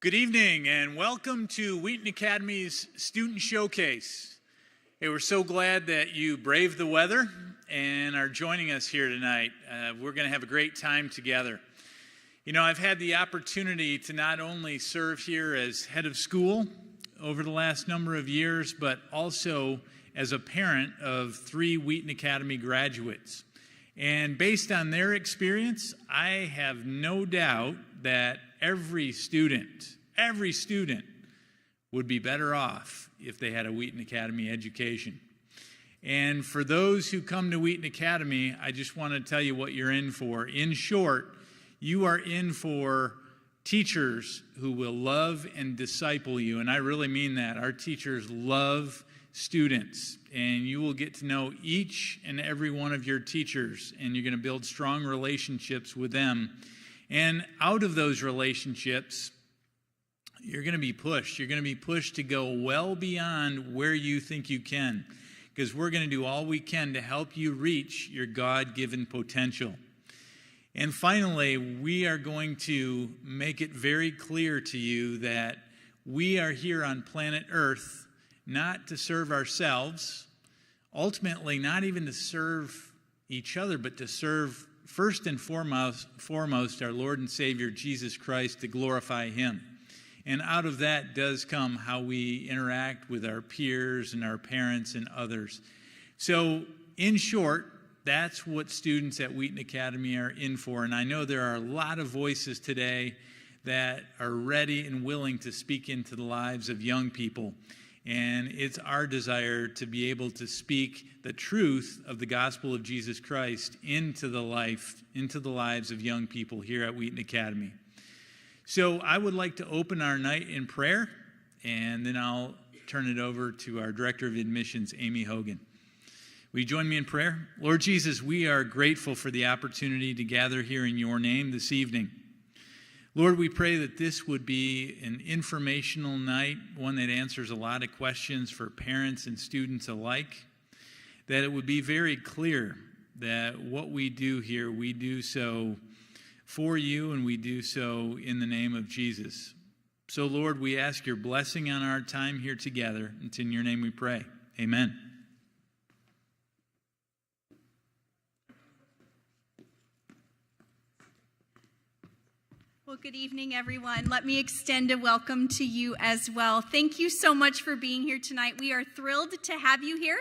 Good evening and welcome to Wheaton Academy's Student Showcase. Hey, we're so glad that you braved the weather and are joining us here tonight. We're going to have a great time together. You know, I've had the opportunity to not only serve here as head of school over the last number of years, but also as a parent of 3 Wheaton Academy graduates. And based on their experience, I have no doubt that every student would be better off if they had a Wheaton Academy education. And for those who come to Wheaton Academy, I just want to tell you what you're in for. In short, you are in for teachers who will love and disciple you, and I really mean that. Our teachers love students, and you will get to know each and every one of your teachers, and you're going to build strong relationships with them. And out of those relationships, you're going to be pushed. You're going to be pushed to go well beyond where you think you can, because we're going to do all we can to help you reach your God-given potential. And finally, we are going to make it very clear to you that we are here on planet Earth not to serve ourselves, ultimately not even to serve each other, but to serve first and foremost our Lord and Savior Jesus Christ, to glorify Him. And out of that does come how we interact with our peers and our parents and others. So, in short, That's what students at Wheaton Academy are in for. And I know there are a lot of voices today that are ready and willing to speak into the lives of young people. And it's our desire to be able to speak the truth of the gospel of Jesus Christ into the lives of young people here at Wheaton Academy. So I would like to open our night in prayer, and then I'll turn it over to our Director of Admissions, Amy Hogan. Will you join me in prayer? Lord Jesus, we are grateful for the opportunity to gather here in your name this evening. Lord, we pray that this would be an informational night, one that answers a lot of questions for parents and students alike, that it would be very clear that what we do here, we do so for you and we do so in the name of Jesus. So, Lord, we ask your blessing on our time here together. It's in your name we pray. Amen. Well, good evening, everyone. Let me extend a welcome to you as well. Thank you so much for being here tonight. We are thrilled to have you here.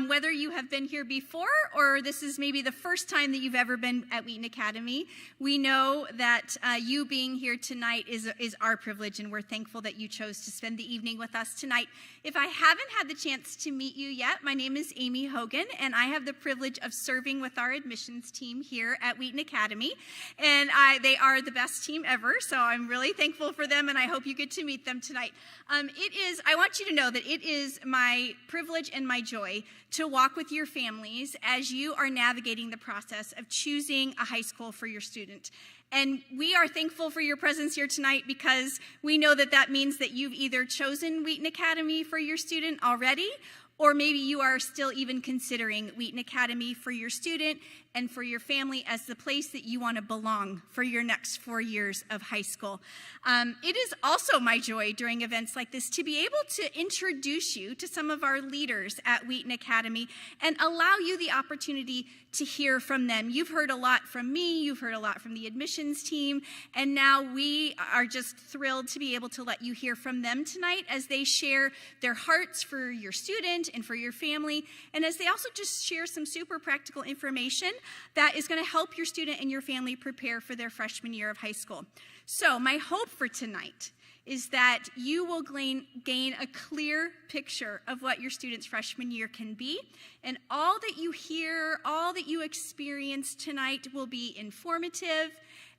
Whether you have been here before or this is maybe the first time that you've ever been at Wheaton Academy, we know that you being here tonight is our privilege, and we're thankful that you chose to spend the evening with us tonight. If I haven't had the chance to meet you yet, my name is Amy Hogan, and I have the privilege of serving with our admissions team here at Wheaton Academy, and they are the best team ever, so I'm really thankful for them, and I hope you get to meet them tonight. I want you to know that it is my privilege and my joy to walk with your families as you are navigating the process of choosing a high school for your student. And we are thankful for your presence here tonight because we know that that means that you've either chosen Wheaton Academy for your student already, or maybe you are still even considering Wheaton Academy for your student and for your family as the place that you want to belong for your next 4 years of high school. It is also my joy during events like this to be able to introduce you to some of our leaders at Wheaton Academy and allow you the opportunity to hear from them. You've heard a lot from me, you've heard a lot from the admissions team, and now we are just thrilled to be able to let you hear from them tonight as they share their hearts for your student and for your family, and as they also just share some super practical information that is going to help your student and your family prepare for their freshman year of high school. So my hope for tonight is that you will gain a clear picture of what your student's freshman year can be, and all that you hear, all that you experience tonight will be informative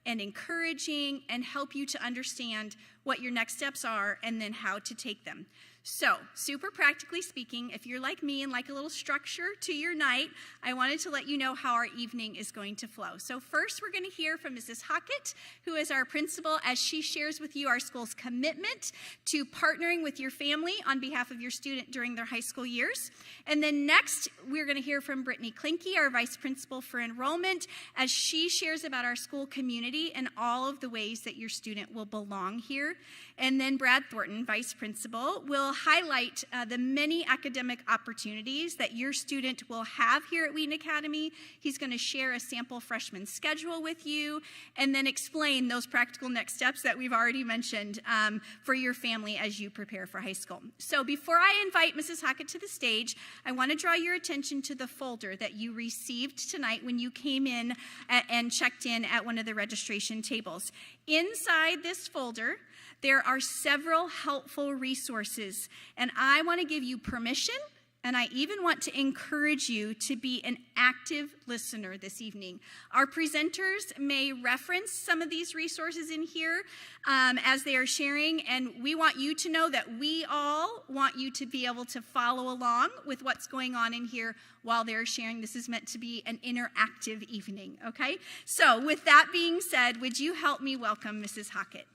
and encouraging and help you to understand what your next steps are and then how to take them. So, super practically speaking, if you're like me and like a little structure to your night, I wanted to let you know how our evening is going to flow. So first, we're going to hear from Mrs. Hockett, who is our principal, as she shares with you our school's commitment to partnering with your family on behalf of your student during their high school years. And then next, we're going to hear from Brittany Klinke, our vice principal for enrollment, as she shares about our school community and all of the ways that your student will belong here. And then Brad Thornton, vice principal, will highlight the many academic opportunities that your student will have here at Wheaton Academy. He's going to share a sample freshman schedule with you and then explain those practical next steps that we've already mentioned for your family as you prepare for high school. So before I invite Mrs. Hockett to the stage, I want to draw your attention to the folder that you received tonight when you came in and checked in at one of the registration tables. Inside this folder, there are several helpful resources, and I want to give you permission, and I even want to encourage you to be an active listener this evening. Our presenters may reference some of these resources in here as they are sharing, and we want you to know that we all want you to be able to follow along with what's going on in here while they're sharing. This is meant to be an interactive evening, okay? So with that being said, would you help me welcome Mrs. Hockett?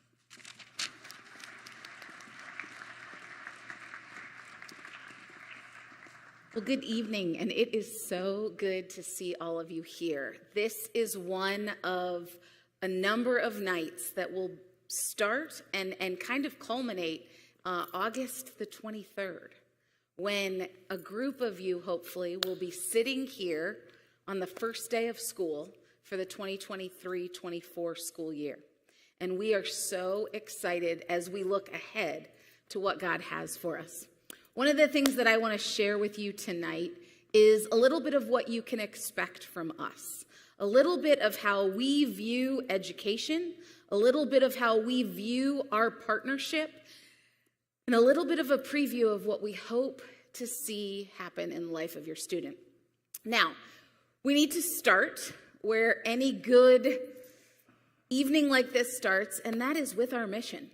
Well, good evening, and it is so good to see all of you here. This is one of a number of nights that will start and kind of culminate August the 23rd, when a group of you, hopefully, will be sitting here on the first day of school for the 2023-24 school year. And we are so excited as we look ahead to what God has for us. One of the things that I want to share with you tonight is a little bit of what you can expect from us, a little bit of how we view education, a little bit of how we view our partnership, and a little bit of a preview of what we hope to see happen in the life of your student. Now, we need to start where any good evening like this starts, and that is with our mission.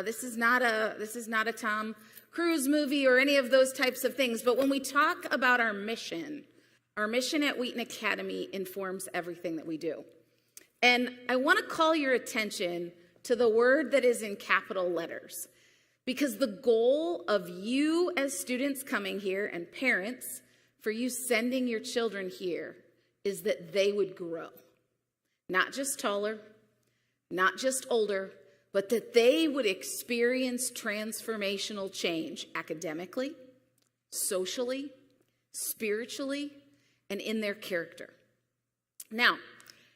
This is not a Tom Cruise movie or any of those types of things, but when we talk about our mission at Wheaton Academy informs everything that we do. And I want to call your attention to the word that is in capital letters, because the goal of you as students coming here and parents, for you sending your children here, is that they would grow. Not just taller, not just older, but that they would experience transformational change academically, socially, spiritually, and in their character. Now,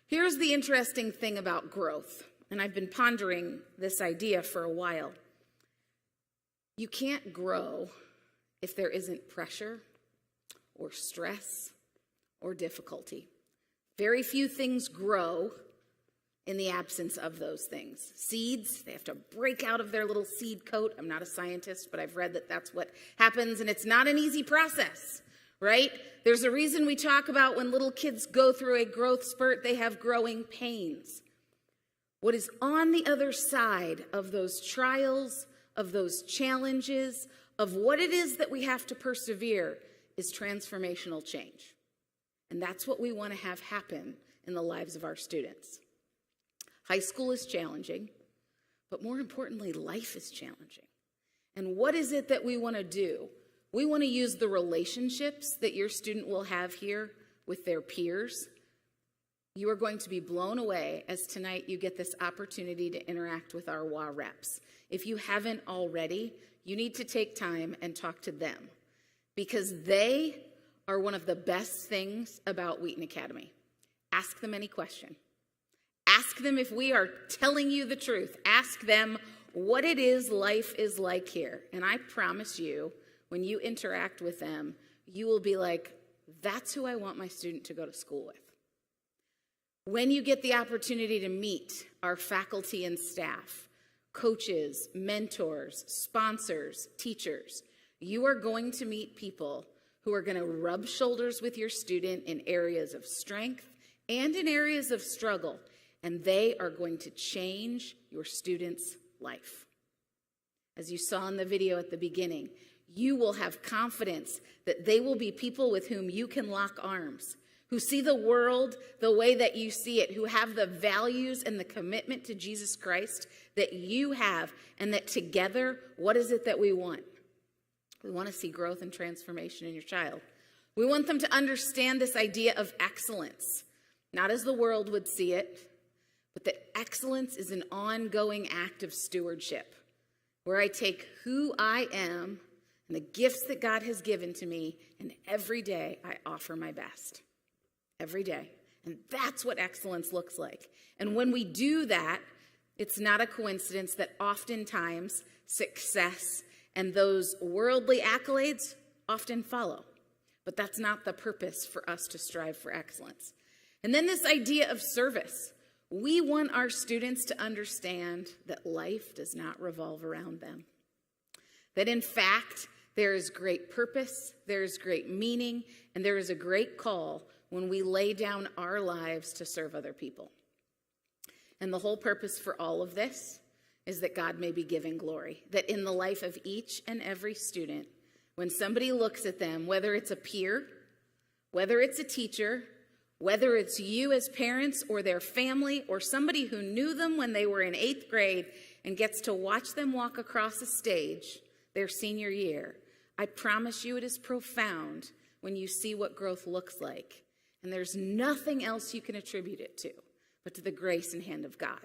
here's the interesting thing about growth, and I've been pondering this idea for a while. You can't grow if there isn't pressure or stress or difficulty. Very few things grow in the absence of those things. Seeds, they have to break out of their little seed coat. I'm not a scientist, but I've read that that's what happens, and it's not an easy process, right? There's a reason we talk about when little kids go through a growth spurt, they have growing pains. What is on the other side of those trials, of those challenges, of what it is that we have to persevere is transformational change. And that's what we want to have happen in the lives of our students. High school is challenging, but more importantly, life is challenging. And what is it that we want to do? We want to use the relationships that your student will have here with their peers. You are going to be blown away as tonight you get this opportunity to interact with our WA reps. If you haven't already, you need to take time and talk to them, because they are one of the best things about Wheaton Academy. Ask them any question. Ask them if we are telling you the truth. Ask them what it is life is like here. And I promise you, when you interact with them, you will be like, that's who I want my student to go to school with. When you get the opportunity to meet our faculty and staff, coaches, mentors, sponsors, teachers, you are going to meet people who are going to rub shoulders with your student in areas of strength and in areas of struggle. And they are going to change your student's life. As you saw in the video at the beginning, you will have confidence that they will be people with whom you can lock arms, who see the world the way that you see it, who have the values and the commitment to Jesus Christ that you have, and that together, what is it that we want? We want to see growth and transformation in your child. We want them to understand this idea of excellence, not as the world would see it, but that excellence is an ongoing act of stewardship, where I take who I am and the gifts that God has given to me, and every day I offer my best. Every day. And that's what excellence looks like. And when we do that, it's not a coincidence that oftentimes success and those worldly accolades often follow. But that's not the purpose for us to strive for excellence. And then this idea of service. We want our students to understand that life does not revolve around them. That in fact, there is great purpose, there is great meaning, and there is a great call when we lay down our lives to serve other people. And the whole purpose for all of this is that God may be given glory. That in the life of each and every student, when somebody looks at them, whether it's a peer, whether it's a teacher, whether it's you as parents or their family or somebody who knew them when they were in 8th grade and gets to watch them walk across a stage their senior year, I promise you it is profound when you see what growth looks like. And there's nothing else you can attribute it to but to the grace and hand of God.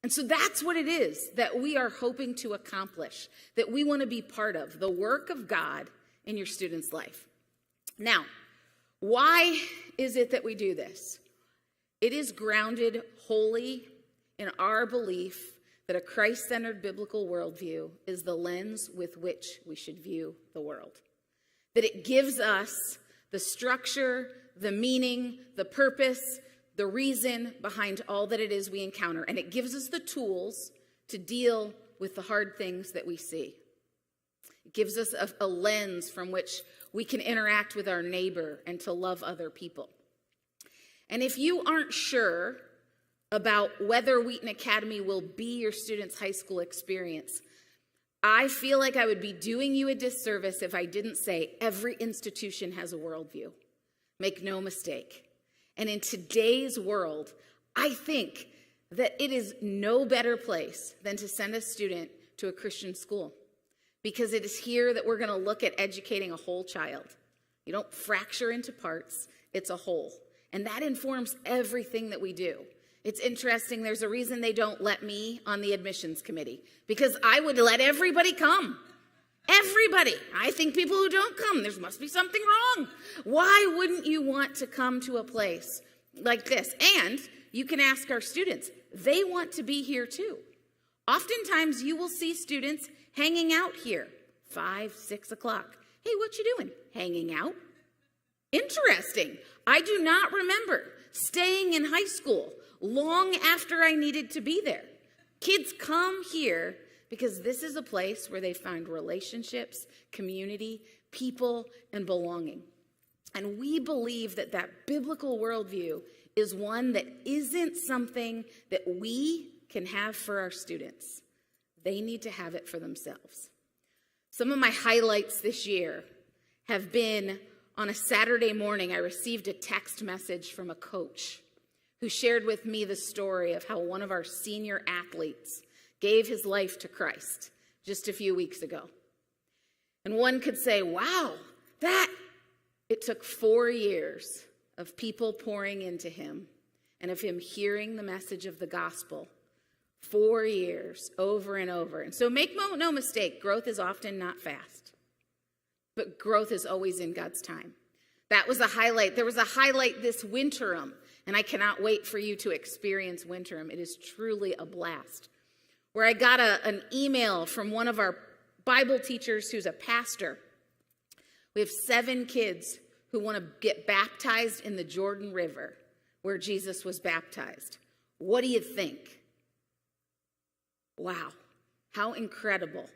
And so that's what it is that we are hoping to accomplish, that we want to be part of, the work of God in your student's life. Now, why is it that we do this? It is grounded wholly in our belief that a Christ-centered biblical worldview is the lens with which we should view the world. That it gives us the structure, the meaning, the purpose, the reason behind all that it is we encounter. And it gives us the tools to deal with the hard things that we see. It gives us a lens from which we can interact with our neighbor and to love other people. And if you aren't sure about whether Wheaton Academy will be your students' high school experience, I feel like I would be doing you a disservice if I didn't say every institution has a worldview. Make no mistake. And in today's world, I think that it is no better place than to send a student to a Christian school, because it is here that we're going to look at educating a whole child. You don't fracture into parts, it's a whole. And that informs everything that we do. It's interesting, there's a reason they don't let me on the admissions committee, because I would let everybody come. Everybody. I think people who don't come, there must be something wrong. Why wouldn't you want to come to a place like this? And you can ask our students. They want to be here too. Oftentimes you will see students hanging out here, 5, 6 o'clock. Hey, what you doing? Hanging out? Interesting. I do not remember staying in high school long after I needed to be there. Kids come here because this is a place where they find relationships, community, people, and belonging. And we believe that that biblical worldview is one that isn't something that we can have for our students. They need to have it for themselves. Some of my highlights this year have been on a Saturday morning, I received a text message from a coach who shared with me the story of how one of our senior athletes gave his life to Christ just a few weeks ago. And one could say, wow, it took 4 years of people pouring into him and of him hearing the message of the gospel. 4 years over and over. And so make no mistake, growth is often not fast, but growth is always in God's time. That was a highlight. There was a highlight this winterim, and I cannot wait for you to experience winterim. It is truly a blast. Where I got an email from one of our Bible teachers who's a pastor. We have 7 kids who want to get baptized in the Jordan River where Jesus was baptized. What do you think? Wow, how incredible.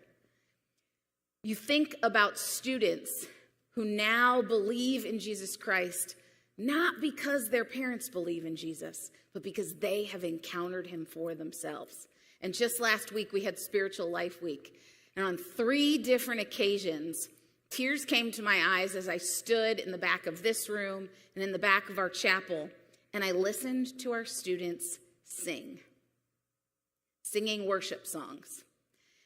You think about students who now believe in Jesus Christ, not because their parents believe in Jesus, but because they have encountered him for themselves. And just last week, we had Spiritual Life Week. And on 3 different occasions, tears came to my eyes as I stood in the back of this room and in the back of our chapel, and I listened to our students singing worship songs.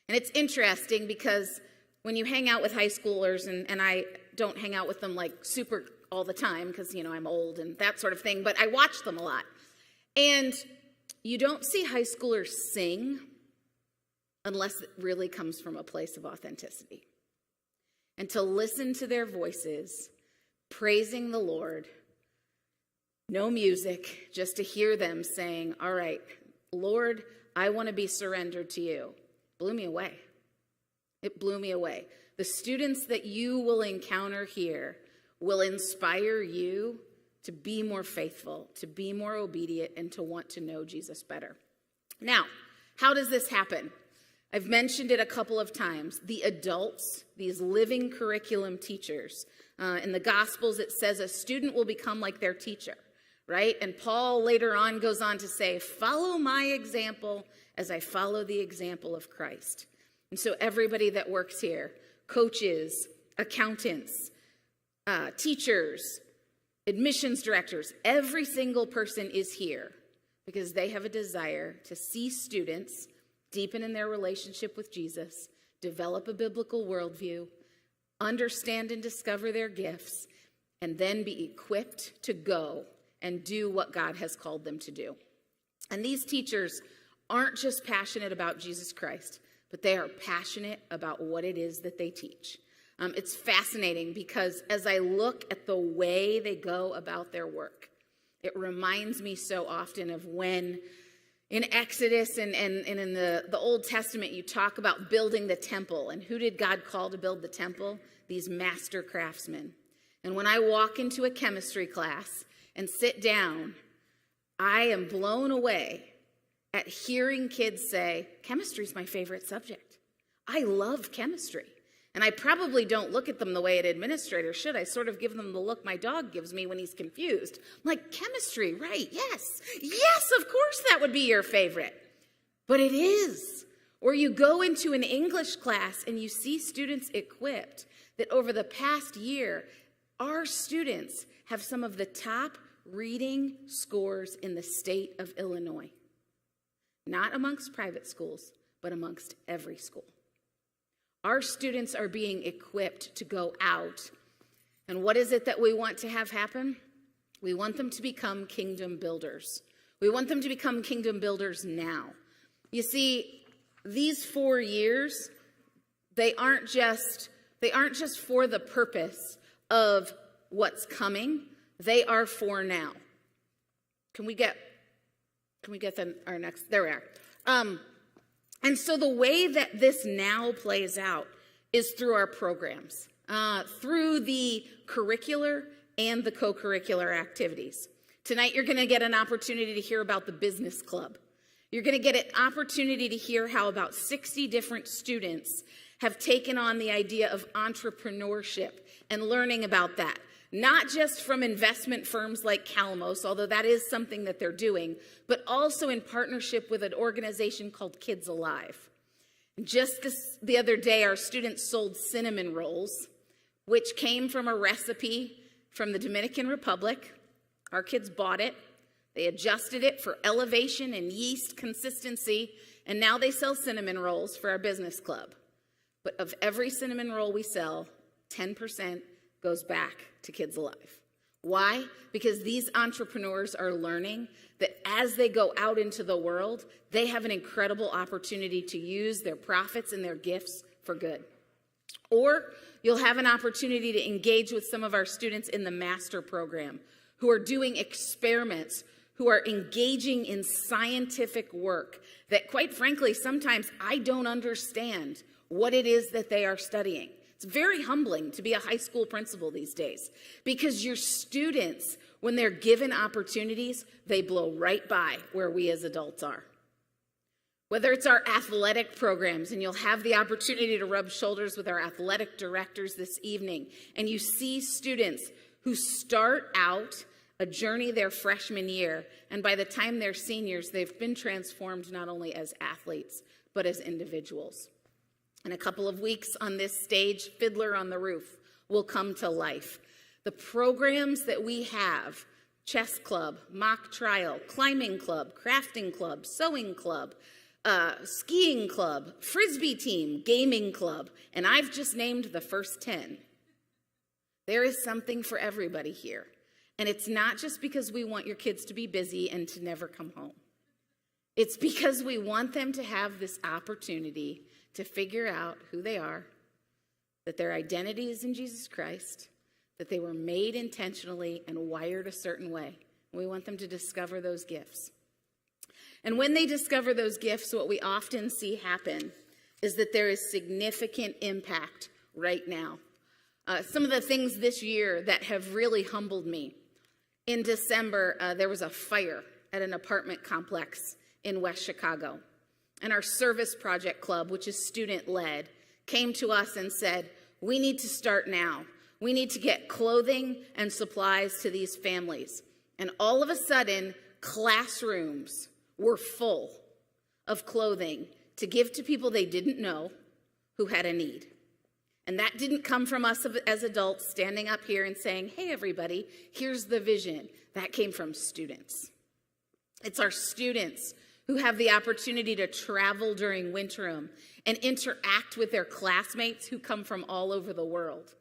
And it's interesting because when you hang out with high schoolers, and I don't hang out with them like super all the time because, I'm old and that sort of thing, but I watch them a lot. And you don't see high schoolers sing unless it really comes from a place of authenticity. And to listen to their voices, praising the Lord, no music, just to hear them saying, all right, Lord, I want to be surrendered to you, blew me away. It blew me away. The students that you will encounter here will inspire you to be more faithful, to be more obedient, and to want to know Jesus better. Now, how does this happen? I've mentioned it a couple of times. The adults, these living curriculum teachers, in the Gospels it says a student will become like their teacher, right? And Paul later on goes on to say, follow my example as I follow the example of Christ. And so everybody that works here, coaches, accountants, teachers, admissions directors, every single person is here because they have a desire to see students deepen in their relationship with Jesus, develop a biblical worldview, understand and discover their gifts, and then be equipped to go and do what God has called them to do. And these teachers aren't just passionate about Jesus Christ, but they are passionate about what it is that they teach. It's fascinating because as I look at the way they go about their work, it reminds me so often of when in Exodus and in the Old Testament you talk about building the temple. And who did God call to build the temple? These master craftsmen. And when I walk into a chemistry class and sit down, I am blown away at hearing kids say, chemistry's my favorite subject. I love chemistry. And I probably don't look at them the way an administrator should. I sort of give them the look my dog gives me when he's confused. I'm like, chemistry, right, yes. Yes, of course that would be your favorite. But it is. Or you go into an English class and you see students equipped that over the past year, our students have some of the top reading scores in the state of Illinois. Not amongst private schools, but amongst every school. Our students are being equipped to go out. And what is it that we want to have happen? We want them to become kingdom builders. We want them to become kingdom builders now. You see, these 4 years, they aren't just for the purpose of what's coming. They are for now. Can we get our next, there we are. And so the way that this now plays out is through our programs, through the curricular and the co-curricular activities. Tonight you're going to get an opportunity to hear about the business club. You're going to get an opportunity to hear how about 60 different students have taken on the idea of entrepreneurship and learning about that. Not just from investment firms like Calamos, although that is something that they're doing, but also in partnership with an organization called Kids Alive. Just the other day, our students sold cinnamon rolls, which came from a recipe from the Dominican Republic. Our kids bought it. They adjusted it for elevation and yeast consistency, and now they sell cinnamon rolls for our business club. But of every cinnamon roll we sell, 10% goes back to Kids Alive. Why? Because these entrepreneurs are learning that as they go out into the world, they have an incredible opportunity to use their profits and their gifts for good. Or you'll have an opportunity to engage with some of our students in the master program who are doing experiments, who are engaging in scientific work that, quite frankly, sometimes I don't understand what it is that they are studying. It's very humbling to be a high school principal these days because your students, when they're given opportunities, they blow right by where we as adults are. Whether it's our athletic programs, and you'll have the opportunity to rub shoulders with our athletic directors this evening, and you see students who start out a journey their freshman year, and by the time they're seniors, they've been transformed not only as athletes, but as individuals. In a couple of weeks on this stage, Fiddler on the Roof will come to life. The programs that we have, chess club, mock trial, climbing club, crafting club, sewing club, skiing club, frisbee team, gaming club, and I've just named the first 10. There is something for everybody here. And it's not just because we want your kids to be busy and to never come home. It's because we want them to have this opportunity to figure out who they are, that their identity is in Jesus Christ, that they were made intentionally and wired a certain way. We want them to discover those gifts. And when they discover those gifts, what we often see happen is that there is significant impact right now. Some of the things this year that have really humbled me. In December, there was a fire at an apartment complex in West Chicago. And our Service Project Club, which is student-led, came to us and said, we need to start now. We need to get clothing and supplies to these families. And all of a sudden, classrooms were full of clothing to give to people they didn't know who had a need. And that didn't come from us as adults standing up here and saying, hey, everybody, here's the vision. That came from students. It's our students who have the opportunity to travel during Winterim and interact with their classmates who come from all over the world.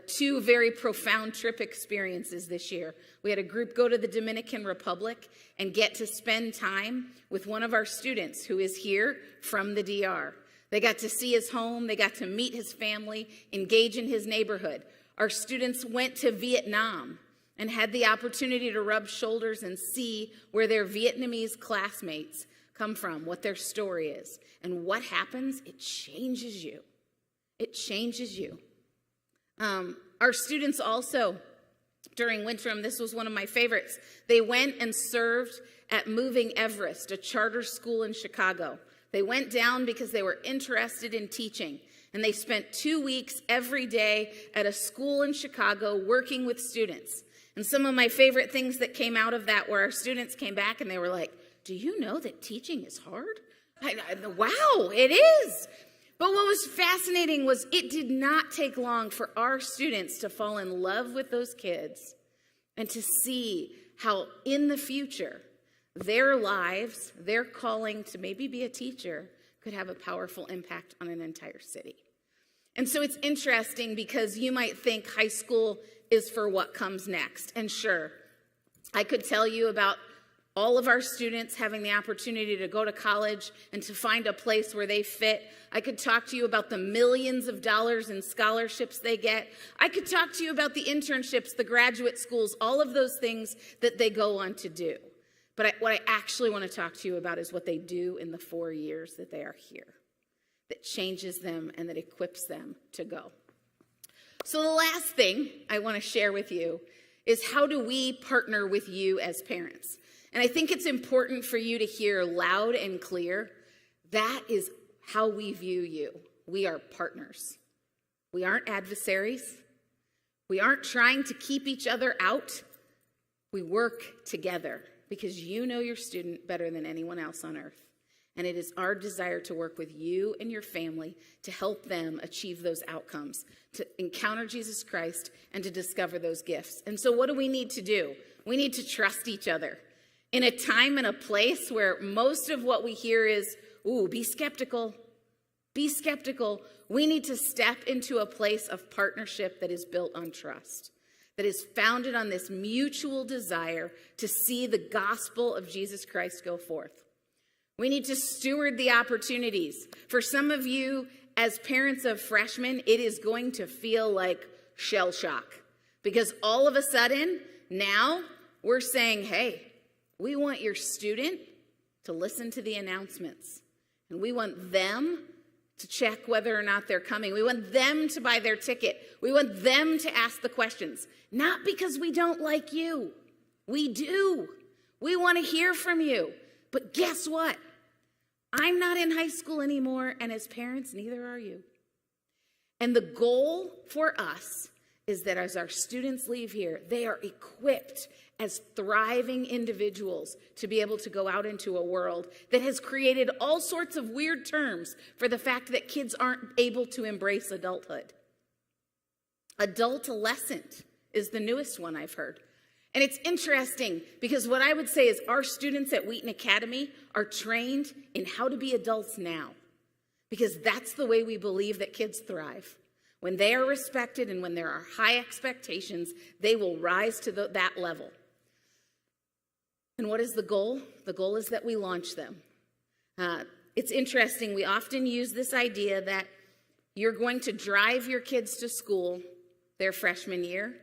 2 very profound trip experiences this year. We had a group go to the Dominican Republic and get to spend time with one of our students who is here from the DR. They got to see his home, they got to meet his family, engage in his neighborhood. Our students went to Vietnam and had the opportunity to rub shoulders and see where their Vietnamese classmates come from, what their story is. And what happens? It changes you. It changes you. Our students also, during Wintram, this was one of my favorites, they went and served at Moving Everest, a charter school in Chicago. They went down because they were interested in teaching, and they spent 2 weeks every day at a school in Chicago working with students. And some of my favorite things that came out of that were our students came back and they were like, do you know that teaching is hard? Wow, it is. But what was fascinating was it did not take long for our students to fall in love with those kids and to see how in the future their lives, their calling to maybe be a teacher could have a powerful impact on an entire city. And so it's interesting because you might think high school is for what comes next. And sure, I could tell you about all of our students having the opportunity to go to college and to find a place where they fit. I could talk to you about the millions of dollars in scholarships they get. I could talk to you about the internships, the graduate schools, all of those things that they go on to do. But what I actually want to talk to you about is what they do in the 4 years that they are here, that changes them and that equips them to go. So the last thing I want to share with you is how do we partner with you as parents? And I think it's important for you to hear loud and clear, that is how we view you. We are partners. We aren't adversaries. We aren't trying to keep each other out. We work together because you know your student better than anyone else on earth. And it is our desire to work with you and your family to help them achieve those outcomes, to encounter Jesus Christ and to discover those gifts. And so what do we need to do? We need to trust each other. In a time and a place where most of what we hear is, ooh, be skeptical. Be skeptical. We need to step into a place of partnership that is built on trust, that is founded on this mutual desire to see the gospel of Jesus Christ go forth. We need to steward the opportunities. For some of you, as parents of freshmen, it is going to feel like shell shock because all of a sudden, now we're saying, hey, we want your student to listen to the announcements, and we want them to check whether or not they're coming. We want them to buy their ticket. We want them to ask the questions, not because we don't like you. We do. We want to hear from you. But guess what? I'm not in high school anymore, and as parents, neither are you. And the goal for us is that as our students leave here, they are equipped as thriving individuals to be able to go out into a world that has created all sorts of weird terms for the fact that kids aren't able to embrace adulthood. Adultolescent is the newest one I've heard. And it's interesting because what I would say is our students at Wheaton Academy are trained in how to be adults now, because that's the way we believe that kids thrive. When they are respected and when there are high expectations, they will rise to that level. And what is the goal? The goal is that we launch them. It's interesting. We often use this idea that you're going to drive your kids to school their freshman year,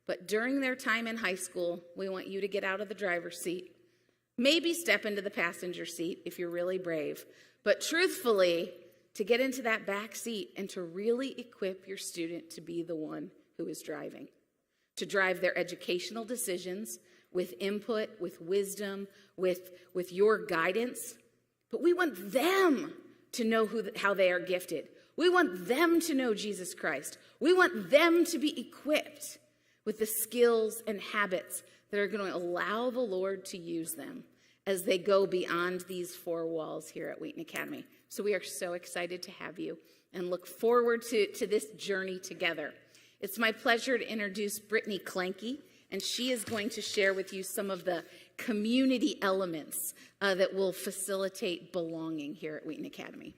but during their time in high school, we want you to get out of the driver's seat, maybe step into the passenger seat if you're really brave, but truthfully, to get into that back seat and to really equip your student to be the one who is driving, to drive their educational decisions with input, with wisdom, with your guidance. But we want them to know how they are gifted. We want them to know Jesus Christ. We want them to be equipped with the skills and habits that are going to allow the Lord to use them as they go beyond these four walls here at Wheaton Academy. So we are so excited to have you and look forward to this journey together. It's my pleasure to introduce Brittany Clanky, and she is going to share with you some of the community elements that will facilitate belonging here at Wheaton Academy.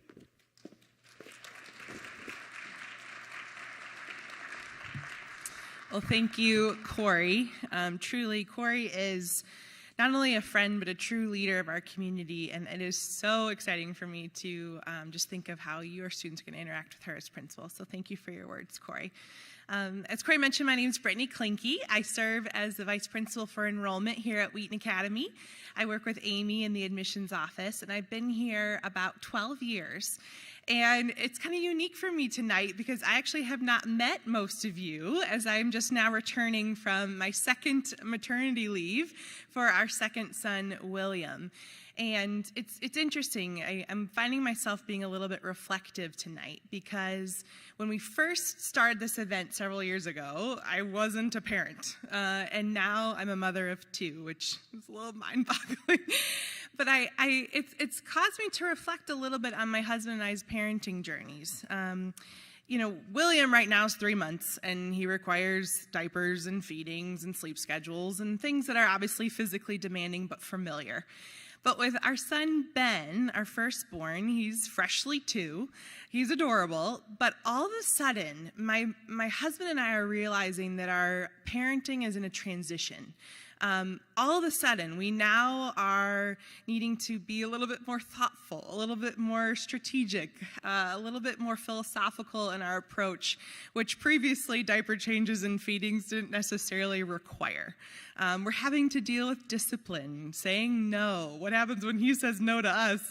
Well, thank you, Corey. Truly, Corey is not only a friend, but a true leader of our community, and it is so exciting for me to just think of how your students are going to interact with her as principal. So thank you for your words, Corey. As Corey mentioned, my name is Brittany Klinke. I serve as the Vice Principal for Enrollment here at Wheaton Academy. I work with Amy in the admissions office, and I've been here about 12 years. And it's kind of unique for me tonight because I actually have not met most of you, as I'm just now returning from my second maternity leave for our second son, William. And it's interesting. I'm finding myself being a little bit reflective tonight because when we first started this event several years ago, I wasn't a parent. And now I'm a mother of two, which is a little mind-boggling. But it's caused me to reflect a little bit on my husband and I's parenting journeys. William right now is 3 months, and he requires diapers and feedings and sleep schedules and things that are obviously physically demanding but familiar. But with our son, Ben, our firstborn, he's freshly 2. He's adorable. But all of a sudden, my husband and I are realizing that our parenting is in a transition. All of a sudden, we now are needing to be a little bit more thoughtful, a little bit more strategic, a little bit more philosophical in our approach, which previously diaper changes and feedings didn't necessarily require. We're having to deal with discipline, saying no. What happens when he says no to us?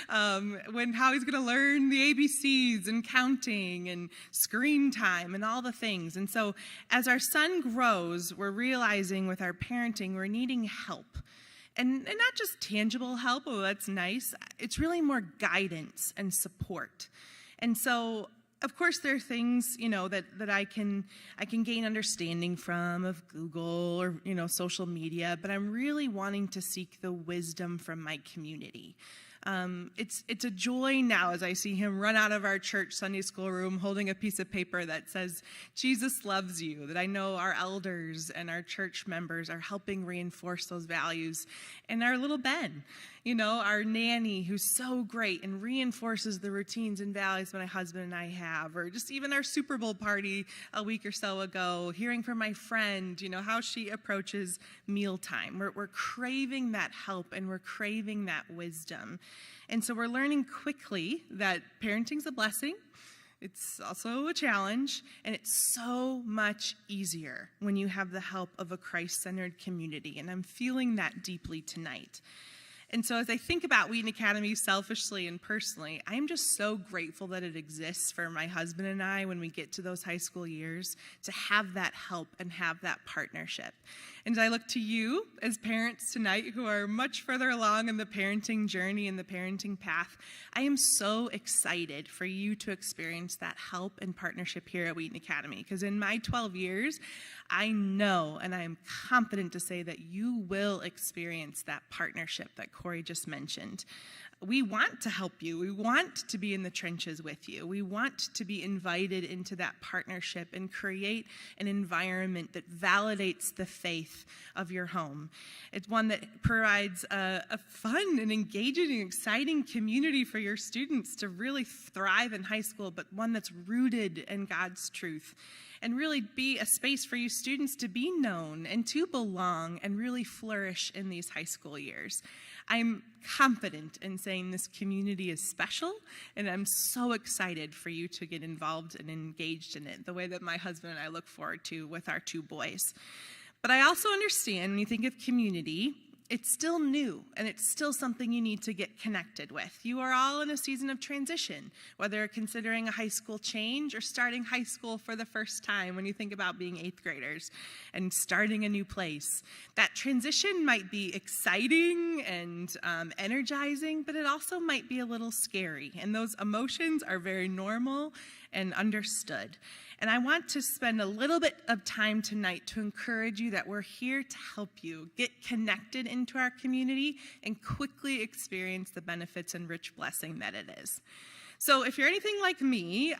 How he's going to learn the ABCs and counting and screen time and all the things. And so as our son grows, we're realizing with our parenting, we're needing help. And not just tangible help, oh, that's nice. It's really more guidance and support. And so, of course, there are things, that I can gain understanding from of Google or, social media, but I'm really wanting to seek the wisdom from my community. It's a joy now as I see him run out of our church Sunday school room holding a piece of paper that says, Jesus loves you, that I know our elders and our church members are helping reinforce those values. And our little Ben, our nanny who's so great and reinforces the routines and values that my husband and I have, or just even our Super Bowl party a week or so ago, hearing from my friend, how she approaches mealtime. We're craving that help and we're craving that wisdom. And so we're learning quickly that parenting's a blessing. It's also a challenge, and it's so much easier when you have the help of a Christ-centered community, and I'm feeling that deeply tonight. And so as I think about Wheaton Academy selfishly and personally, I'm just so grateful that it exists for my husband and I when we get to those high school years to have that help and have that partnership. And I look to you as parents tonight who are much further along in the parenting journey and the parenting path. I am so excited for you to experience that help and partnership here at Wheaton Academy, because in my 12 years, I know and I am confident to say that you will experience that partnership that Corey just mentioned. We want to help you. We want to be in the trenches with you. We want to be invited into that partnership and create an environment that validates the faith of your home. It's one that provides a fun and engaging and exciting community for your students to really thrive in high school, but one that's rooted in God's truth. And really be a space for you students to be known and to belong and really flourish in these high school years. I'm confident in saying this community is special, and I'm so excited for you to get involved and engaged in it, the way that my husband and I look forward to with our 2 boys. But I also understand when you think of community, it's still new, and it's still something you need to get connected with. You are all in a season of transition, whether considering a high school change or starting high school for the first time when you think about being 8th graders and starting a new place. That transition might be exciting and energizing, but it also might be a little scary, and those emotions are very normal and understood. And I want to spend a little bit of time tonight to encourage you that we're here to help you get connected into our community and quickly experience the benefits and rich blessing that it is. So if you're anything like me,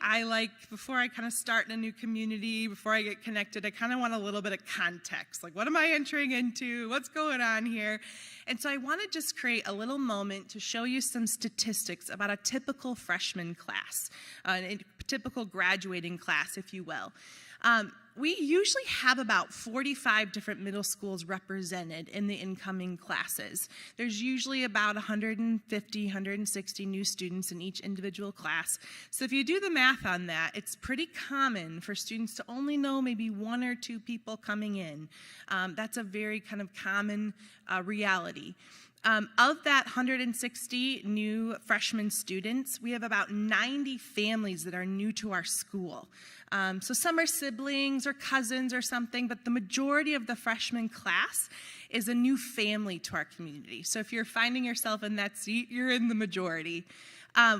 before I kind of start in a new community, before I get connected, I kind of want a little bit of context. Like, what am I entering into? What's going on here? And so I want to just create a little moment to show you some statistics about a typical freshman class, a typical graduating class, if you will. We usually have about 45 different middle schools represented in the incoming classes. There's usually about 150, 160 new students in each individual class. So if you do the math on that, it's pretty common for students to only know maybe one or two people coming in. That's a very kind of common reality. Of that 160 new freshman students, we have about 90 families that are new to our school. So some are siblings or cousins or something, but the majority of the freshman class is a new family to our community. So if you're finding yourself in that seat, you're in the majority.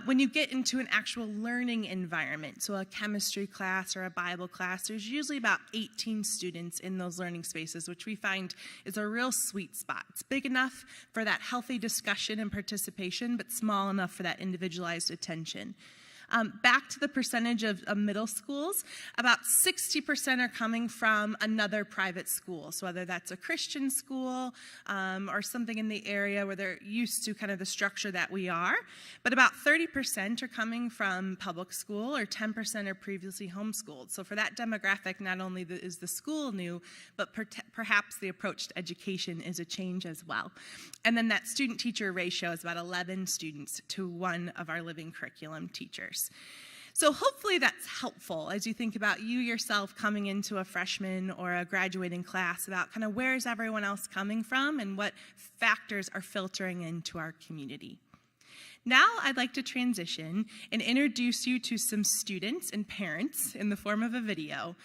When you get into an actual learning environment, so a chemistry class or a Bible class, there's usually about 18 students in those learning spaces, which we find is a real sweet spot. It's big enough for that healthy discussion and participation, but small enough for that individualized attention. Back to the percentage of middle schools, about 60% are coming from another private school. So whether that's a Christian school or something in the area where they're used to kind of the structure that we are. But about 30% are coming from public school, or 10% are previously homeschooled. So for that demographic, not only is the school new, but perhaps the approach to education is a change as well. And then that student-teacher ratio is about 11 students to one of our living curriculum teachers. So hopefully that's helpful as you think about you yourself coming into a freshman or a graduating class, about kind of where is everyone else coming from and what factors are filtering into our community. Now I'd like to transition and introduce you to some students and parents in the form of a video.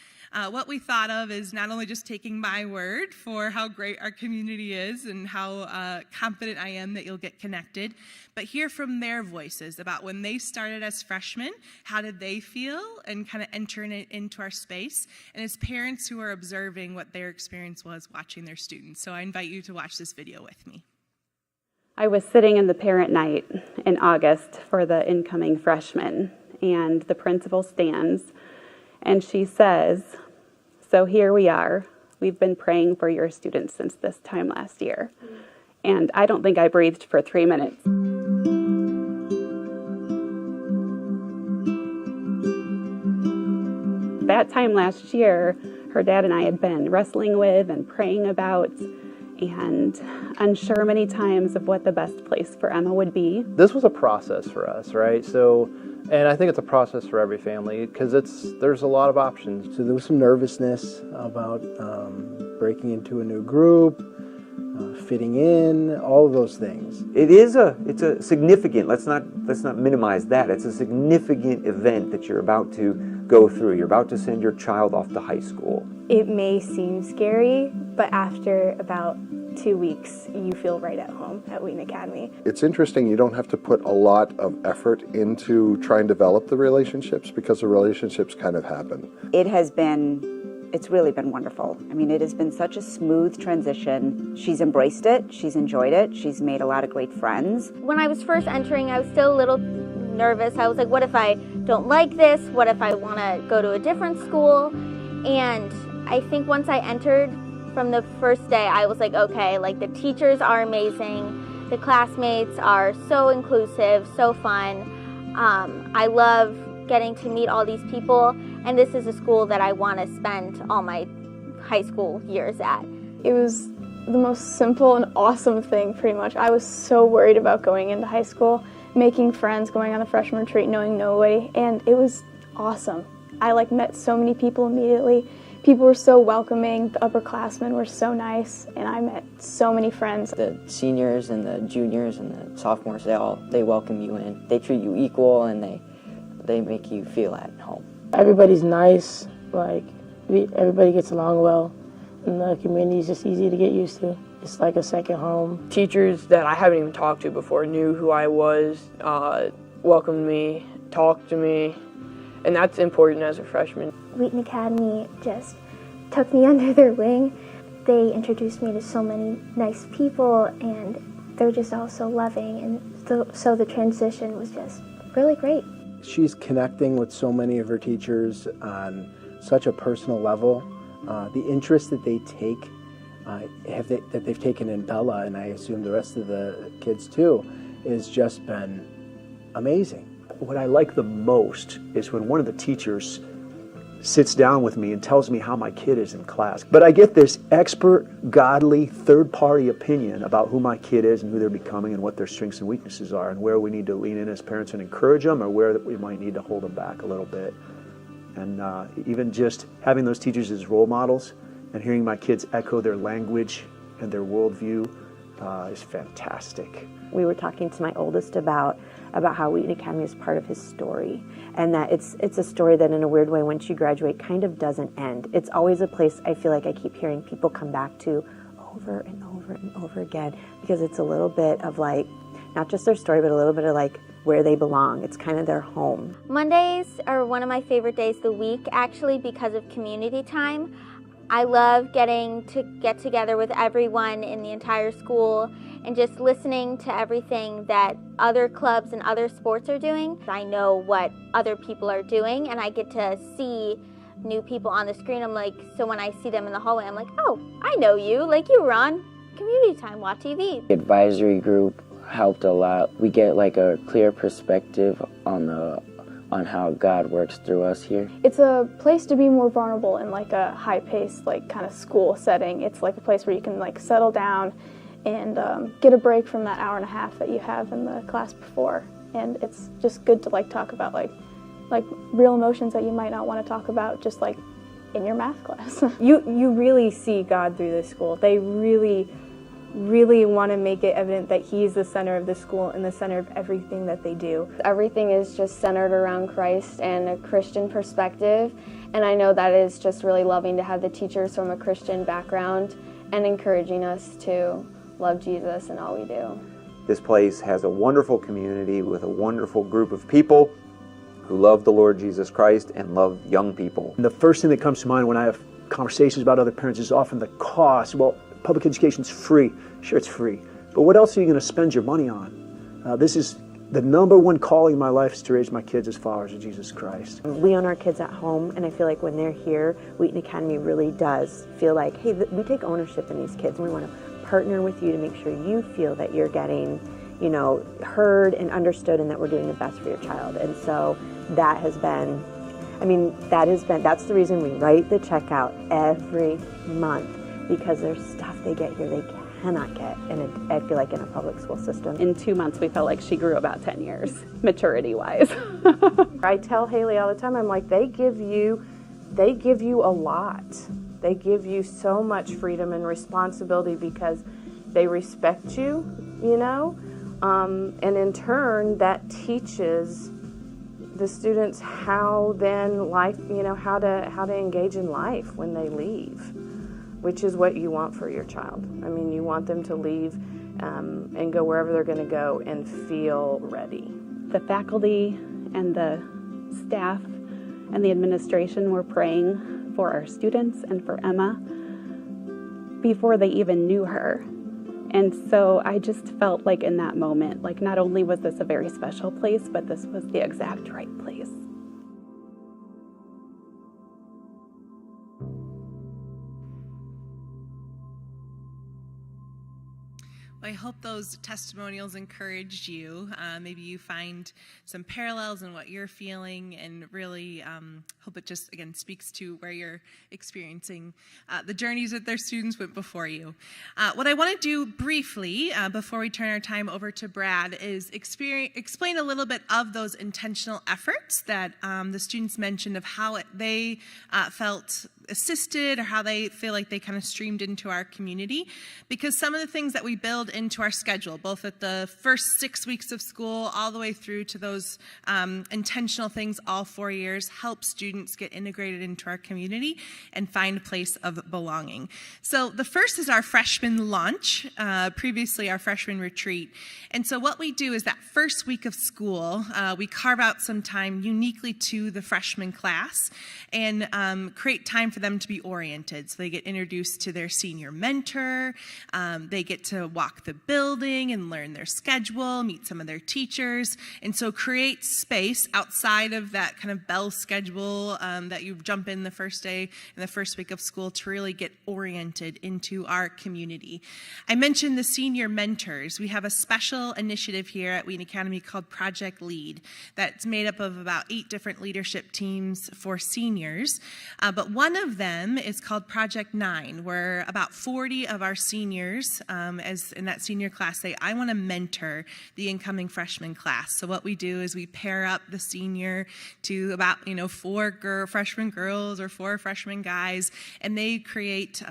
What we thought of is not only just taking my word for how great our community is and how confident I am that you'll get connected, but hear from their voices about when they started as freshmen, how did they feel and kind of entering it into our space, and as parents who are observing what their experience was watching their students. So I invite you to watch this video with me. I was sitting in the parent night in August for the incoming freshmen, and the principal stands and she says, "So here we are. We've been praying for your students since this time last year." And I don't think I breathed for 3 minutes. That time last year, her dad and I had been wrestling with and praying about and unsure many times of what the best place for Emma would be. This was a process for us, right? So, and I think it's a process for every family because there's a lot of options. So there was some nervousness about breaking into a new group, fitting in, all of those things. It's a significant, let's not minimize that. It's a significant event that you're about to go through. You're about to send your child off to high school. It may seem scary, but after about 2 weeks, you feel right at home at Wheaton Academy. It's interesting, you don't have to put a lot of effort into trying to develop the relationships because the relationships kind of happen. It's really been wonderful. I mean, it has been such a smooth transition. She's embraced it, she's enjoyed it, she's made a lot of great friends. When I was first entering, I was still a little nervous. I was like, what if I don't like this? What if I want to go to a different school? And I think once I entered, from the first day, I was like, okay, like the teachers are amazing. The classmates are so inclusive, so fun. I love getting to meet all these people, and this is a school that I want to spend all my high school years at. It was the most simple and awesome thing, pretty much. I was so worried about going into high school, making friends, going on the freshman retreat, knowing nobody, and it was awesome. I met so many people immediately. People were so welcoming, the upperclassmen were so nice, and I met so many friends. The seniors and the juniors and the sophomores, they welcome you in. They treat you equal, and they make you feel at home. Everybody's nice, everybody gets along well, and the community is just easy to get used to. It's like a second home. Teachers that I haven't even talked to before knew who I was, welcomed me, talked to me, and that's important as a freshman. Wheaton Academy just took me under their wing. They introduced me to so many nice people, and they're just all so loving, and so the transition was just really great. She's connecting with so many of her teachers on such a personal level. The interest that they take, that they've taken in Bella, and I assume the rest of the kids too, has just been amazing. What I like the most is when one of the teachers sits down with me and tells me how my kid is in class. But I get this expert, godly, third-party opinion about who my kid is and who they're becoming and what their strengths and weaknesses are and where we need to lean in as parents and encourage them or where we might need to hold them back a little bit. And even just having those teachers as role models and hearing my kids echo their language and their worldview is fantastic. We were talking to my oldest about how Wheaton Academy is part of his story, and that it's a story that in a weird way, once you graduate, kind of doesn't end. It's always a place I feel like I keep hearing people come back to over and over and over again, because it's a little bit of like, not just their story, but a little bit of like where they belong. It's kind of their home. Mondays are one of my favorite days of the week, actually, because of community time. I love getting to get together with everyone in the entire school and just listening to everything that other clubs and other sports are doing. I know what other people are doing, and I get to see new people on the screen. I'm like, so when I see them in the hallway, I'm like, oh, I know you. Like, you were on Community Time, Watch TV. The advisory group helped a lot. We get like a clear perspective on how God works through us here. It's a place to be more vulnerable in like a high-paced, like kind of school setting. It's like a place where you can like settle down and get a break from that hour and a half that you have in the class before. And it's just good to like talk about like real emotions that you might not want to talk about just like in your math class. You really see God through this school. They really want to make it evident that He's the center of the school and the center of everything that they do. Everything is just centered around Christ and a Christian perspective, and I know that is just really loving to have the teachers from a Christian background and encouraging us to love Jesus in all we do. This place has a wonderful community with a wonderful group of people who love the Lord Jesus Christ and love young people. And the first thing that comes to mind when I have conversations about other parents is often the cost. Well, public education's free. Sure, it's free. But what else are you going to spend your money on? This is the number one calling in my life, is to raise my kids as followers of Jesus Christ. We own our kids at home, and I feel like when they're here, Wheaton Academy really does feel like, hey, we take ownership in these kids, and we want to partner with you to make sure you feel that you're getting, you know, heard and understood, and that we're doing the best for your child. And so that has been, that's the reason we write the check out every month, because there's stuff they get here they cannot get, and I feel like in a public school system. In 2 months, we felt like she grew about 10 years, maturity-wise. I tell Haley all the time, I'm like, they give you a lot. They give you so much freedom and responsibility because they respect you, you know? And in turn, that teaches the students how then life, you know, how to engage in life when they leave, which is what you want for your child. I mean, you want them to leave and go wherever they're going to go and feel ready. The faculty and the staff and the administration were praying for our students and for Emma before they even knew her. And so I just felt like in that moment, like not only was this a very special place, but this was the exact right place. I hope those testimonials encouraged you. Maybe you find some parallels in what you're feeling, and really hope it just, again, speaks to where you're experiencing the journeys that their students went before you. What I want to do briefly, before we turn our time over to Brad, is explain a little bit of those intentional efforts that the students mentioned, of how they felt assisted, or how they feel like they kind of streamed into our community, because some of the things that we build into our schedule, both at the first 6 weeks of school all the way through to those intentional things all 4 years, help students get integrated into our community and find a place of belonging. So the first is our freshman launch, previously our freshman retreat. And so what we do is that first week of school, we carve out some time uniquely to the freshman class and create time for them to be oriented. So they get introduced to their senior mentor, they get to walk the building and learn their schedule, meet some of their teachers, and so create space outside of that kind of bell schedule that you jump in the first day, in the first week of school, to really get oriented into our community. I mentioned the senior mentors. We have a special initiative here at Wheaton Academy called Project Lead that's made up of about 8 different leadership teams for seniors. But one of them is called Project 9, where about 40 of our seniors, as in that senior class, say, I want to mentor the incoming freshman class. So what we do is we pair up the senior to about 4 freshman girls or 4 freshman guys, and they create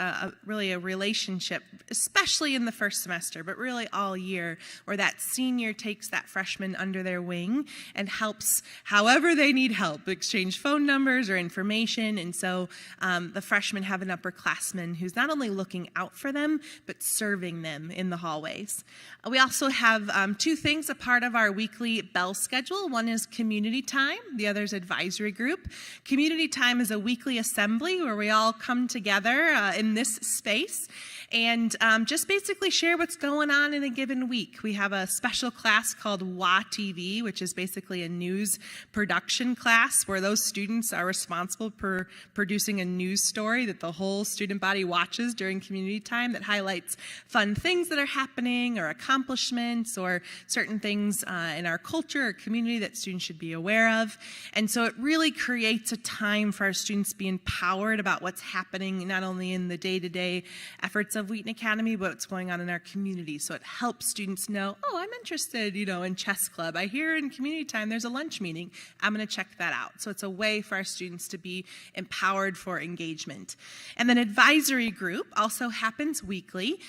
really a relationship, especially in the first semester, but really all year, where that senior takes that freshman under their wing and helps however they need help, exchange phone numbers or information. And so the freshmen have an upperclassman who's not only looking out for them, but serving them in the hallways. We also have 2 things a part of our weekly bell schedule. One is community time, the other is advisory group. Community time is a weekly assembly where we all come together in this space and just basically share what's going on in a given week. We have a special class called WA TV, which is basically a news production class where those students are responsible for producing a news story that the whole student body watches during community time that highlights fun things that are happening or accomplishments or certain things in our culture or community that students should be aware of. And so it really creates a time for our students to be empowered about what's happening not only in the day-to-day efforts of Wheaton Academy, but what's going on in our community. So it helps students know, oh, I'm interested, in chess club. I hear in community time there's a lunch meeting. I'm going to check that out. So it's a way for our students to be empowered for engagement. And then advisory group also happens weekly.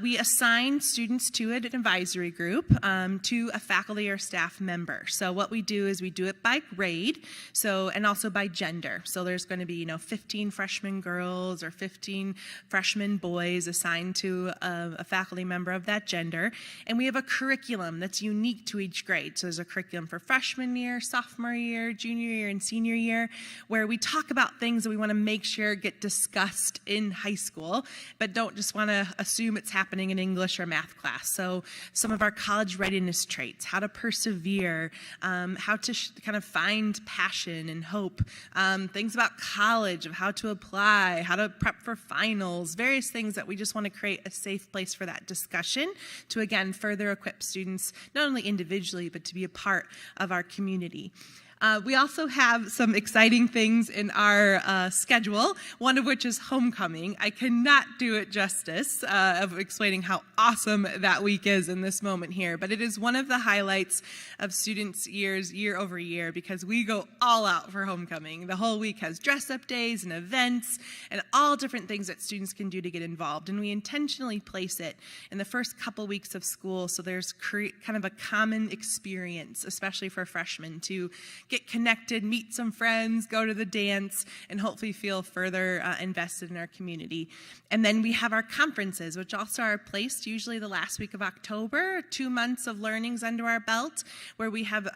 We assign students to an advisory group to a faculty or staff member. So what we do is we do it by grade, and also by gender. So there's going to be 15 freshman girls or 15 freshman boys assigned to a faculty member of that gender. And we have a curriculum that's unique to each grade. So there's a curriculum for freshman year, sophomore year, junior year, and senior year, where we talk about things that we want to make sure get discussed in high school, but don't just want to assume it's happening in English or math class. So some of our college readiness traits, how to persevere, how to kind of find passion and hope, things about college, of how to apply, how to prep for finals, various things that we just want to create a safe place for that discussion to, again, further equip students, not only individually, but to be a part of our community. We also have some exciting things in our schedule, one of which is homecoming. I cannot do it justice of explaining how awesome that week is in this moment here, but it is one of the highlights of students' years, year over year, because we go all out for homecoming. The whole week has dress-up days and events and all different things that students can do to get involved, and we intentionally place it in the first couple weeks of school so there's kind of a common experience, especially for freshmen, to get connected, meet some friends, go to the dance, and hopefully feel further invested in our community. And then we have our conferences, which also are placed usually the last week of October, 2 months of learnings under our belt, where we have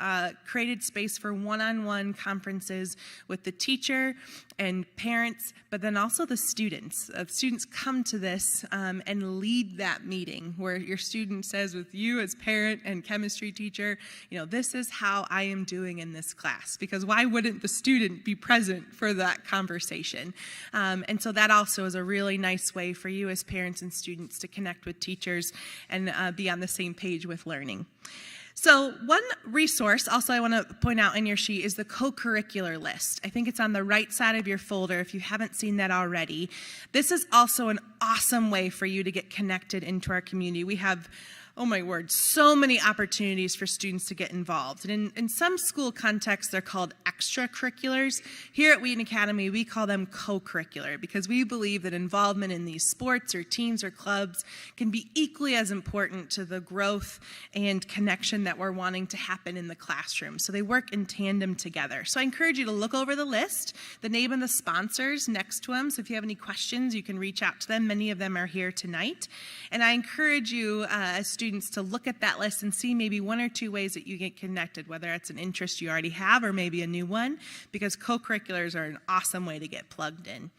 created space for one-on-one conferences with the teacher and parents, but then also the students. Students come to this and lead that meeting, where your student says with you as parent and chemistry teacher, this is how I am doing in this class, because why wouldn't the student be present for that conversation? And so that also is a really nice way for you as parents and students to connect with teachers and be on the same page with learning. So one resource also I want to point out in your sheet is the co-curricular list. I think it's on the right side of your folder if you haven't seen that already. This is also an awesome way for you to get connected into our community. We have, oh my word, so many opportunities for students to get involved. And in some school contexts, they're called extracurriculars. Here at Wheaton Academy, we call them co-curricular because we believe that involvement in these sports or teams or clubs can be equally as important to the growth and connection that we're wanting to happen in the classroom. So they work in tandem together. So I encourage you to look over the list, the name of the sponsors next to them. So if you have any questions, you can reach out to them. Many of them are here tonight. And I encourage you as students students to look at that list and see maybe 1 or 2 ways that you get connected, whether it's an interest you already have or maybe a new one, because co-curriculars are an awesome way to get plugged in.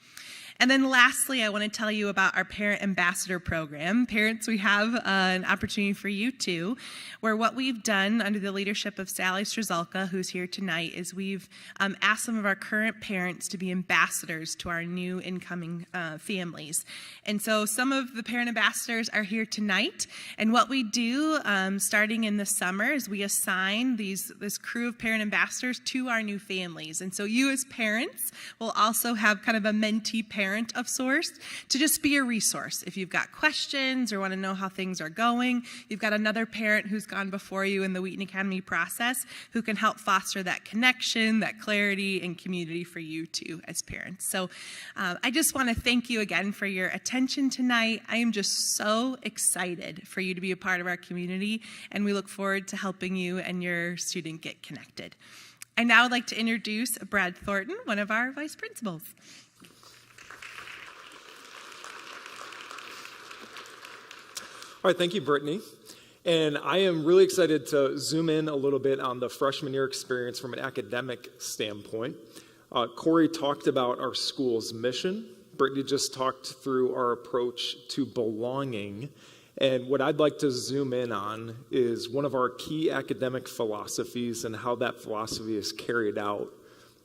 And then lastly, I want to tell you about our Parent Ambassador Program. Parents, we have an opportunity for you too, where what we've done under the leadership of Sally Strzelka, who's here tonight, is we've asked some of our current parents to be ambassadors to our new incoming families. And so some of the parent ambassadors are here tonight. And what we do starting in the summer is we assign this crew of parent ambassadors to our new families. And so you as parents will also have kind of a mentee parent of sorts to just be a resource. If you've got questions or want to know how things are going, you've got another parent who's gone before you in the Wheaton Academy process who can help foster that connection, that clarity, and community for you too as parents. So I just want to thank you again for your attention tonight. I am just so excited for you to be a part of our community, and we look forward to helping you and your student get connected. I now would like to introduce Brad Thornton, one of our vice principals. All right, thank you, Brittany. And I am really excited to zoom in a little bit on the freshman year experience from an academic standpoint. Corey talked about our school's mission. Brittany just talked through our approach to belonging. And what I'd like to zoom in on is one of our key academic philosophies and how that philosophy is carried out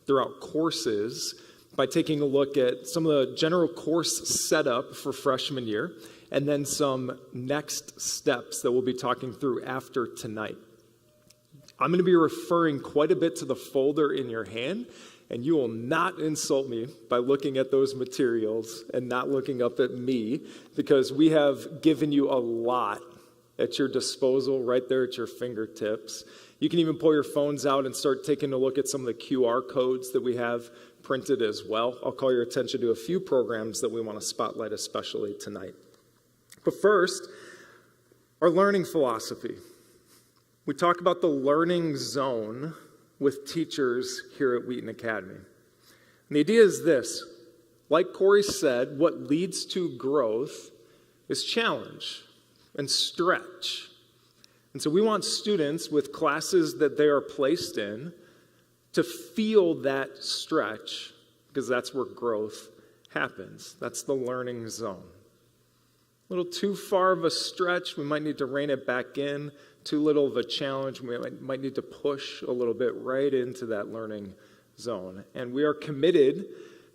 throughout courses by taking a look at some of the general course setup for freshman year, and then some next steps that we'll be talking through after tonight. I'm going to be referring quite a bit to the folder in your hand, and you will not insult me by looking at those materials and not looking up at me, because we have given you a lot at your disposal right there at your fingertips. You can even pull your phones out and start taking a look at some of the QR codes that we have printed as well. I'll call your attention to a few programs that we want to spotlight especially tonight. But first, our learning philosophy. We talk about the learning zone with teachers here at Wheaton Academy. And the idea is this: like Corey said, what leads to growth is challenge and stretch. And so we want students with classes that they are placed in to feel that stretch, because that's where growth happens. That's the learning zone. A little too far of a stretch, we might need to rein it back in. Too little of a challenge, we might need to push a little bit right into that learning zone. And we are committed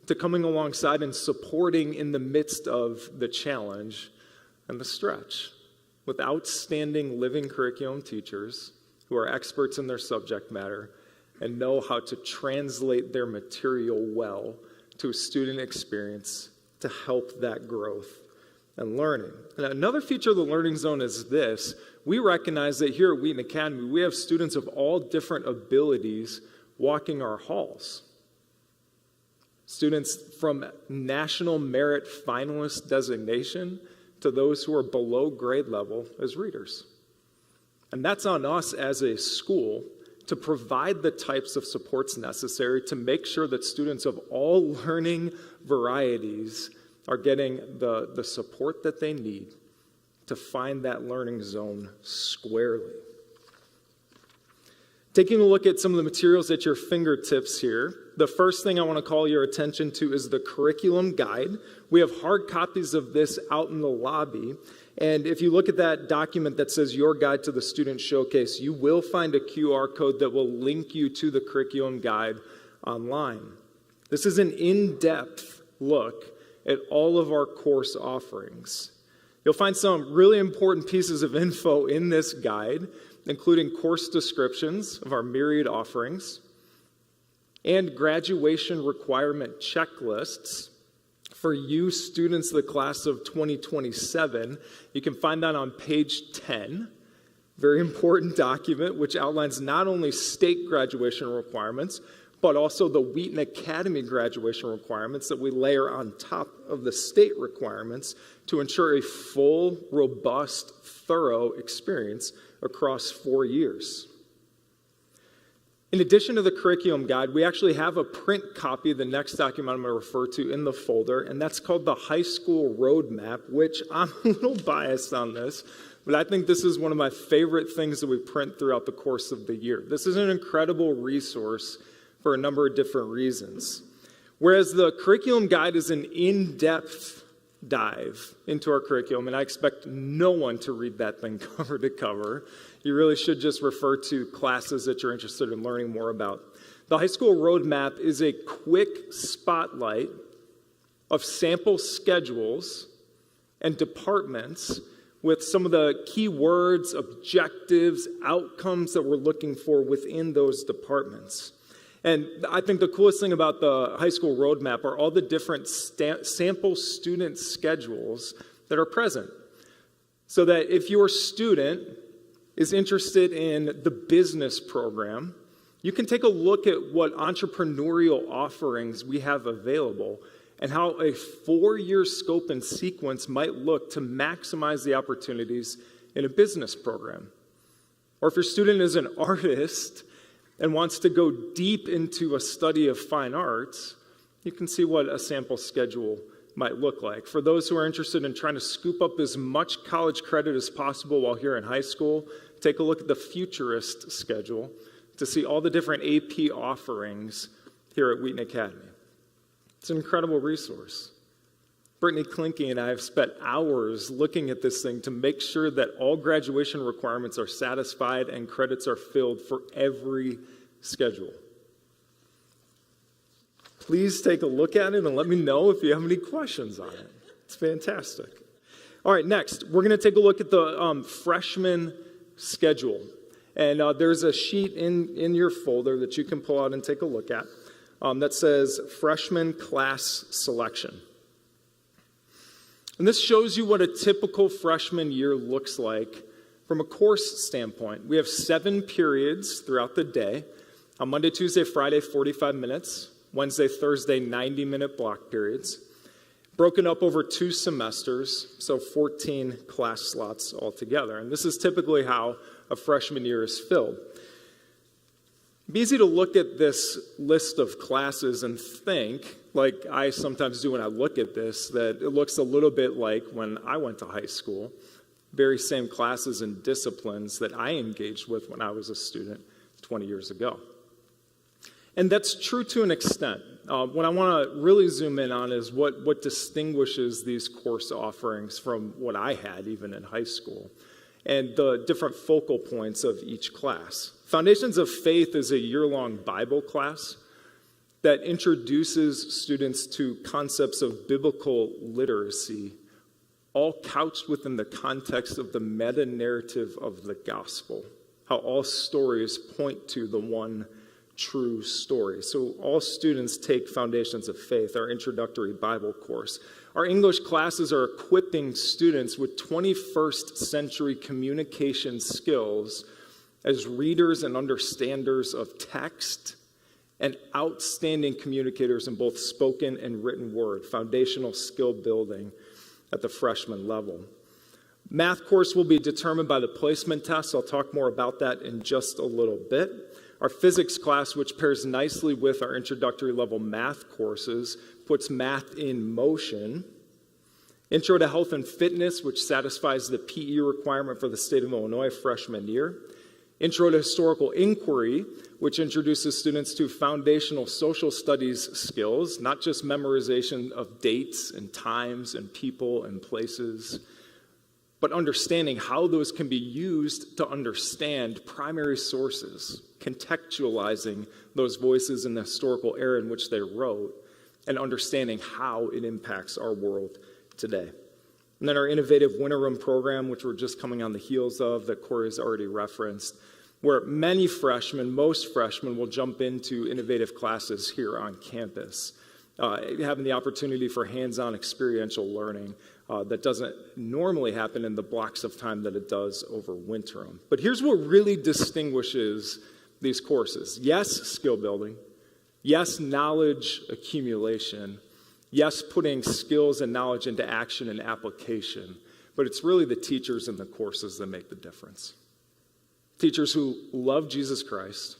to coming alongside and supporting in the midst of the challenge and the stretch with outstanding living curriculum teachers who are experts in their subject matter and know how to translate their material well to a student experience to help that growth and learning. And another feature of the learning zone is this: we recognize that here at Wheaton Academy, we have students of all different abilities walking our halls. Students from national merit finalist designation to those who are below grade level as readers. And that's on us as a school to provide the types of supports necessary to make sure that students of all learning varieties are getting the support that they need to find that learning zone squarely. Taking a look at some of the materials at your fingertips here, the first thing I want to call your attention to is the curriculum guide. We have hard copies of this out in the lobby. And if you look at that document that says Your Guide to the Student Showcase, you will find a QR code that will link you to the curriculum guide online. This is an in-depth look at all of our course offerings. You'll find some really important pieces of info in this guide, including course descriptions of our myriad offerings and graduation requirement checklists for you students of the class of 2027. You can find that on page 10. Very important document which outlines not only state graduation requirements, but also the Wheaton Academy graduation requirements that we layer on top of the state requirements to ensure a full, robust, thorough experience across 4 years. In addition to the curriculum guide, we actually have a print copy of the next document I'm going to refer to in the folder, and that's called the High School Roadmap, which I'm a little biased on this, but I think this is one of my favorite things that we print throughout the course of the year. This is an incredible resource for a number of different reasons. Whereas the curriculum guide is an in-depth dive into our curriculum, and I expect no one to read that thing cover to cover. You really should just refer to classes that you're interested in learning more about. The High School Roadmap is a quick spotlight of sample schedules and departments with some of the key words, objectives, outcomes that we're looking for within those departments. And I think the coolest thing about the High School Roadmap are all the different sample student schedules that are present. So that if your student is interested in the business program, you can take a look at what entrepreneurial offerings we have available and how a 4-year scope and sequence might look to maximize the opportunities in a business program. Or if your student is an artist and wants to go deep into a study of fine arts, you can see what a sample schedule might look like. For those who are interested in trying to scoop up as much college credit as possible while here in high school, take a look at the Futurist schedule to see all the different AP offerings here at Wheaton Academy. It's an incredible resource. Brittany Klinke and I have spent hours looking at this thing to make sure that all graduation requirements are satisfied and credits are filled for every schedule. Please take a look at it and let me know if you have any questions on it. It's fantastic. All right, next, we're going to take a look at the freshman schedule. And there's a sheet in your folder that you can pull out and take a look at that says freshman class selection. And this shows you what a typical freshman year looks like from a course standpoint. We have 7 periods throughout the day. On Monday, Tuesday, Friday, 45 minutes. Wednesday, Thursday, 90-minute block periods. Broken up over 2 semesters, so 14 class slots altogether. And this is typically how a freshman year is filled. It'd be easy to look at this list of classes and think, like I sometimes do when I look at this, that it looks a little bit like when I went to high school. Very same classes and disciplines that I engaged with when I was a student 20 years ago. And that's true to an extent. What I want to really zoom in on is what distinguishes these course offerings from what I had even in high school, and the different focal points of each class. Foundations of Faith is a year-long Bible class that introduces students to concepts of biblical literacy, all couched within the context of the meta-narrative of the gospel, how all stories point to the one true story. So all students take Foundations of Faith, our introductory Bible course. Our English classes are equipping students with 21st century communication skills as readers and understanders of text and outstanding communicators in both spoken and written word, foundational skill building at the freshman level. Math course will be determined by the placement test. I'll talk more about that in just a little bit. Our physics class, which pairs nicely with our introductory level math courses, puts math in motion. Intro to Health and Fitness, which satisfies the PE requirement for the state of Illinois freshman year. Intro to Historical Inquiry, which introduces students to foundational social studies skills, not just memorization of dates and times and people and places, but understanding how those can be used to understand primary sources, contextualizing those voices in the historical era in which they wrote, and understanding how it impacts our world today. And then our innovative winter room program, which we're just coming on the heels of, that Corey's already referenced, where many freshmen, most freshmen, will jump into innovative classes here on campus, having the opportunity for hands-on experiential learning that doesn't normally happen in the blocks of time that it does over winter room. But here's what really distinguishes these courses. Yes, skill building. Yes, knowledge accumulation. Yes, putting skills and knowledge into action and application. But it's really the teachers in the courses that make the difference. Teachers who love Jesus Christ,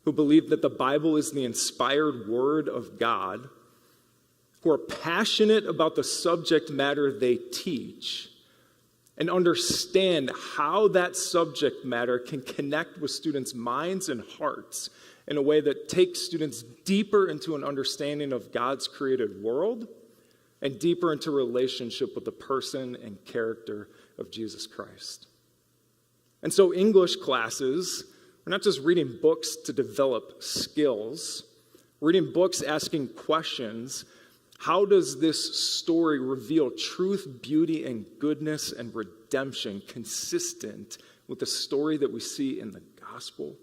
who believe that the Bible is the inspired word of God, who are passionate about the subject matter they teach, and understand how that subject matter can connect with students' minds and hearts in a way that takes students deeper into an understanding of God's created world and deeper into relationship with the person and character of Jesus Christ. And so English classes, we're not just reading books to develop skills, we're reading books asking questions. How does this story reveal truth, beauty, and goodness and redemption consistent with the story that we see in the gospel,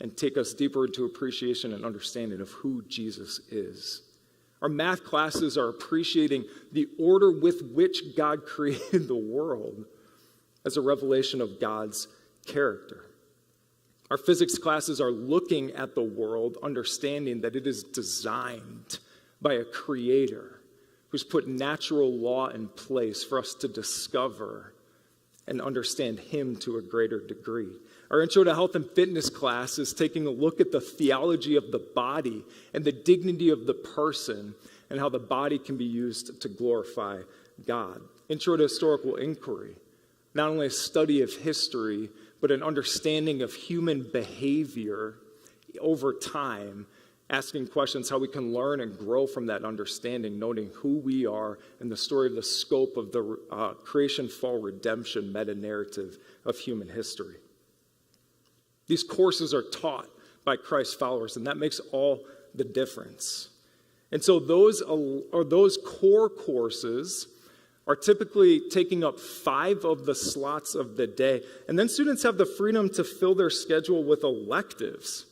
and take us deeper into appreciation and understanding of who Jesus is? Our math classes are appreciating the order with which God created the world as a revelation of God's character. Our physics classes are looking at the world, understanding that it is designed by a creator who's put natural law in place for us to discover and understand him to a greater degree. Our Intro to Health and Fitness class is taking a look at the theology of the body and the dignity of the person and how the body can be used to glorify God. Intro to Historical Inquiry, not only a study of history, but an understanding of human behavior over time, asking questions how we can learn and grow from that understanding, noting who we are and the story of the scope of the creation, fall, redemption meta-narrative of human history. These courses are taught by Christ followers, and that makes all the difference. And so those core courses are typically taking up 5 of the slots of the day. And then students have the freedom to fill their schedule with electives.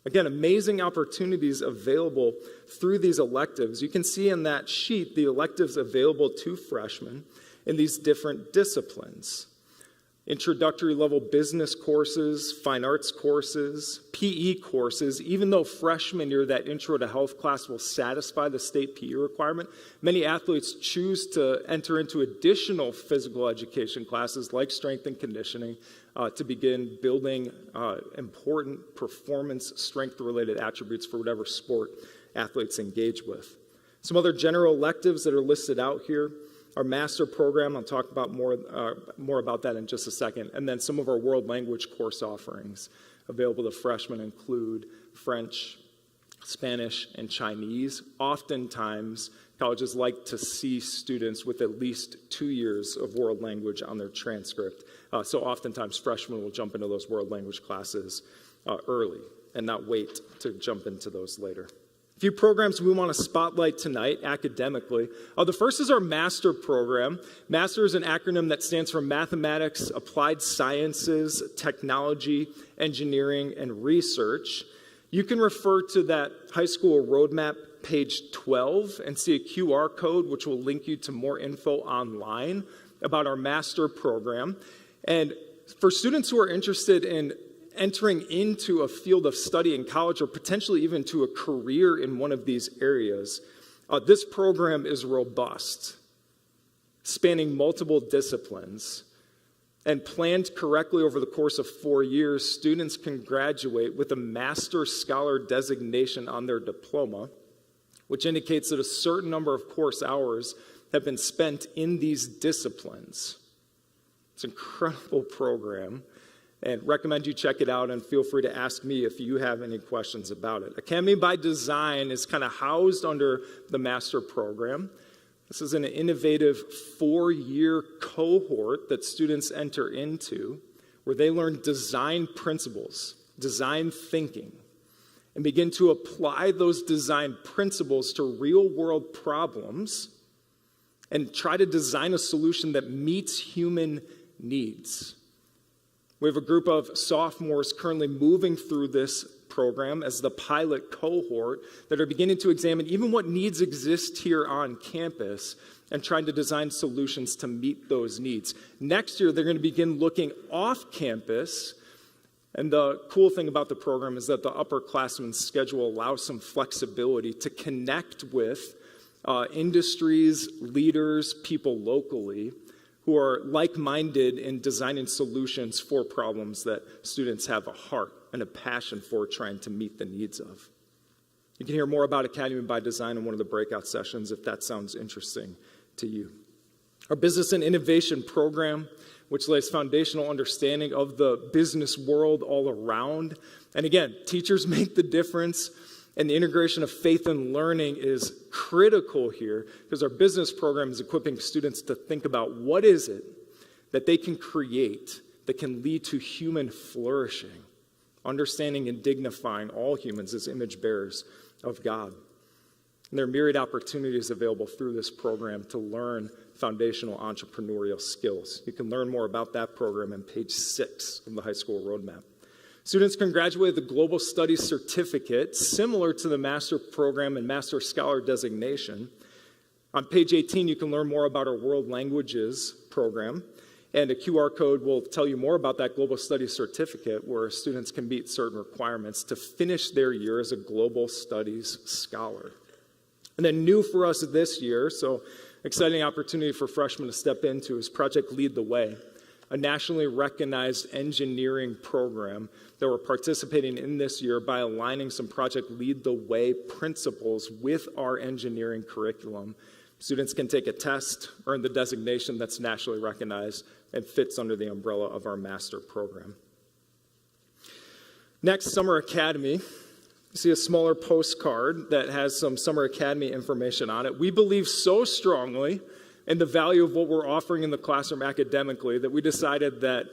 Again, amazing opportunities available through these electives. You can see in that sheet the electives available to freshmen in these different disciplines. Introductory level business courses, fine arts courses, PE courses. Even though freshman year, that Intro to Health class will satisfy the state PE requirement, many athletes choose to enter into additional physical education classes like strength and conditioning to begin building important performance strength-related attributes for whatever sport athletes engage with. Some other general electives that are listed out here. Our master program, I'll talk about more about that in just a second. And then some of our world language course offerings available to freshmen include French, Spanish, and Chinese. Oftentimes, colleges like to see students with at least 2 years of world language on their transcript. So oftentimes, freshmen will jump into those world language classes early and not wait to jump into those later. A few programs we want to spotlight tonight academically. The first is our master program. Master is an acronym that stands for Mathematics, Applied Sciences, Technology, Engineering, and Research. You can refer to that high school roadmap, page 12, and see a QR code which will link you to more info online about our master program. And for students who are interested in entering into a field of study in college or potentially even to a career in one of these areas, this program is robust, spanning multiple disciplines, and planned correctly over the course of 4 years. Students can graduate with a Master Scholar designation on their diploma, which indicates that a certain number of course hours have been spent in these disciplines. It's an incredible program. And recommend you check it out, and feel free to ask me if you have any questions about it. Academy by Design is kind of housed under the master program. This is an innovative 4-year cohort that students enter into where they learn design principles, design thinking, and begin to apply those design principles to real-world problems and try to design a solution that meets human needs. We have a group of sophomores currently moving through this program as the pilot cohort that are beginning to examine even what needs exist here on campus and trying to design solutions to meet those needs. Next year, they're going to begin looking off campus. And the cool thing about the program is that the upperclassmen schedule allows some flexibility to connect with industries, leaders, people locally who are like-minded in designing solutions for problems that students have a heart and a passion for trying to meet the needs of. You can hear more about Academy by Design in one of the breakout sessions if that sounds interesting to you. Our Business and Innovation program, which lays foundational understanding of the business world all around. And again, teachers make the difference, and the integration of faith and learning is critical here because our business program is equipping students to think about what is it that they can create that can lead to human flourishing, understanding and dignifying all humans as image bearers of God. And there are myriad opportunities available through this program to learn foundational entrepreneurial skills. You can learn more about that program on page 6 of the high school roadmap. Students can graduate with a Global Studies Certificate, similar to the Master Program and Master Scholar designation. On page 18, you can learn more about our World Languages program, and a QR code will tell you more about that Global Studies Certificate where students can meet certain requirements to finish their year as a Global Studies Scholar. And then new for us this year, so exciting opportunity for freshmen to step into, is Project Lead the Way, a nationally recognized engineering program that we're participating in this year by aligning some Project Lead the Way principles with our engineering curriculum. Students can take a test, earn the designation that's nationally recognized, and fits under the umbrella of our master program. Next, Summer Academy. You see a smaller postcard that has some Summer Academy information on it. We believe so strongly in the value of what we're offering in the classroom academically that we decided that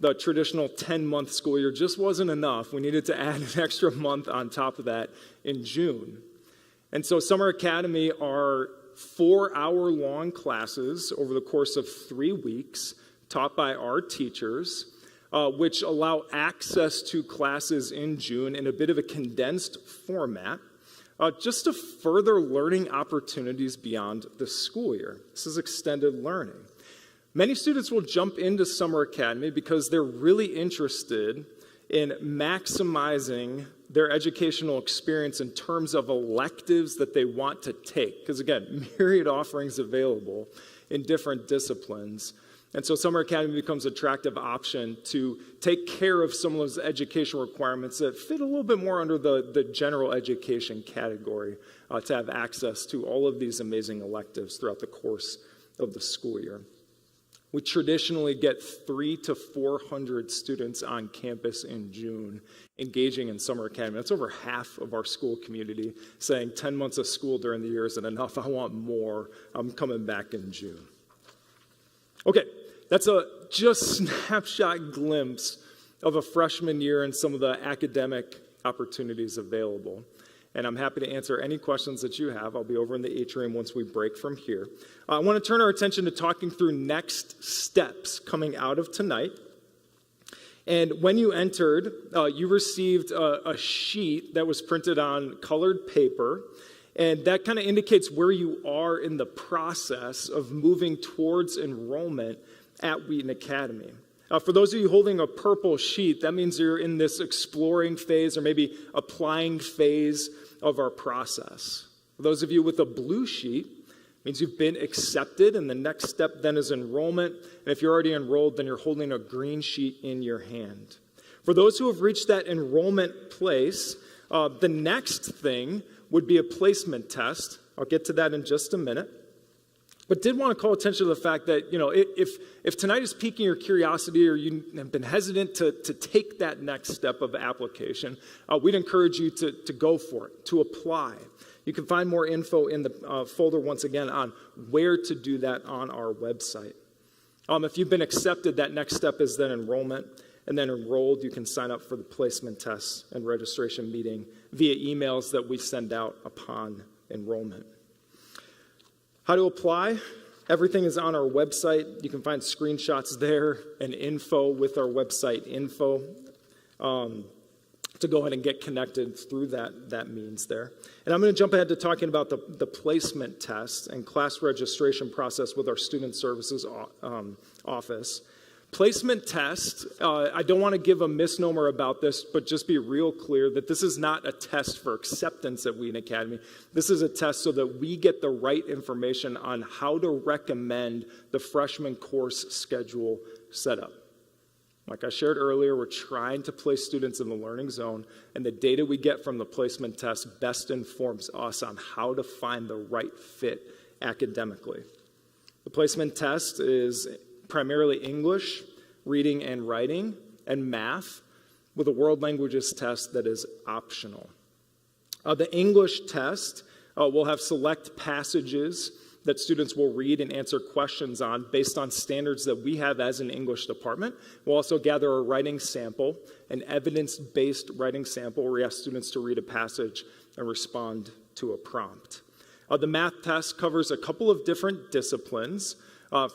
the traditional 10-month school year just wasn't enough. We needed to add an extra month on top of that in June. And so Summer Academy are 4-hour-long classes over the course of 3 weeks taught by our teachers, which allow access to classes in June in a bit of a condensed format, just to further learning opportunities beyond the school year. This is extended learning. Many students will jump into Summer Academy because they're really interested in maximizing their educational experience in terms of electives that they want to take. Because again, myriad offerings available in different disciplines. And so Summer Academy becomes an attractive option to take care of some of those educational requirements that fit a little bit more under the general education category, to have access to all of these amazing electives throughout the course of the school year. We traditionally get 300 to 400 students on campus in June engaging in Summer Academy. That's over half of our school community saying 10 months of school during the year isn't enough. I want more. I'm coming back in June. Okay, that's a just snapshot glimpse of a freshman year and some of the academic opportunities available. And I'm happy to answer any questions that you have. I'll be over in the atrium once we break from here. I want to turn our attention to talking through next steps coming out of tonight. And when you entered, you received a sheet that was printed on colored paper. And that kind of indicates where you are in the process of moving towards enrollment at Wheaton Academy. For those of you holding a purple sheet, that means you're in this exploring phase or maybe applying phase of our process. For those of you with a blue sheet, it means you've been accepted, and the next step then is enrollment. And if you're already enrolled, then you're holding a green sheet in your hand. For those who have reached that enrollment place, the next thing would be a placement test. I'll get to that in just a minute. But did want to call attention to the fact that, if tonight is piquing your curiosity or you have been hesitant to take that next step of application, we'd encourage you to go for it, to apply. You can find more info in the folder once again on where to do that on our website. If you've been accepted, that next step is then enrollment. And then enrolled, you can sign up for the placement tests and registration meeting via emails that we send out upon enrollment. How to apply? Everything is on our website. You can find screenshots there and info with our website info to go ahead and get connected through that means there. And I'm going to jump ahead to talking about the placement test and class registration process with our Student Services office. Placement test, I don't want to give a misnomer about this, but just be real clear that this is not a test for acceptance at Wheaton Academy. This is a test so that we get the right information on how to recommend the freshman course schedule setup. Like I shared earlier, we're trying to place students in the learning zone, and the data we get from the placement test best informs us on how to find the right fit academically. The placement test is primarily English, reading and writing, and math, with a world languages test that is optional. The English test will have select passages that students will read and answer questions on based on standards that we have as an English department. We'll also gather a writing sample, an evidence-based writing sample, where we ask students to read a passage and respond to a prompt. The math test covers a couple of different disciplines,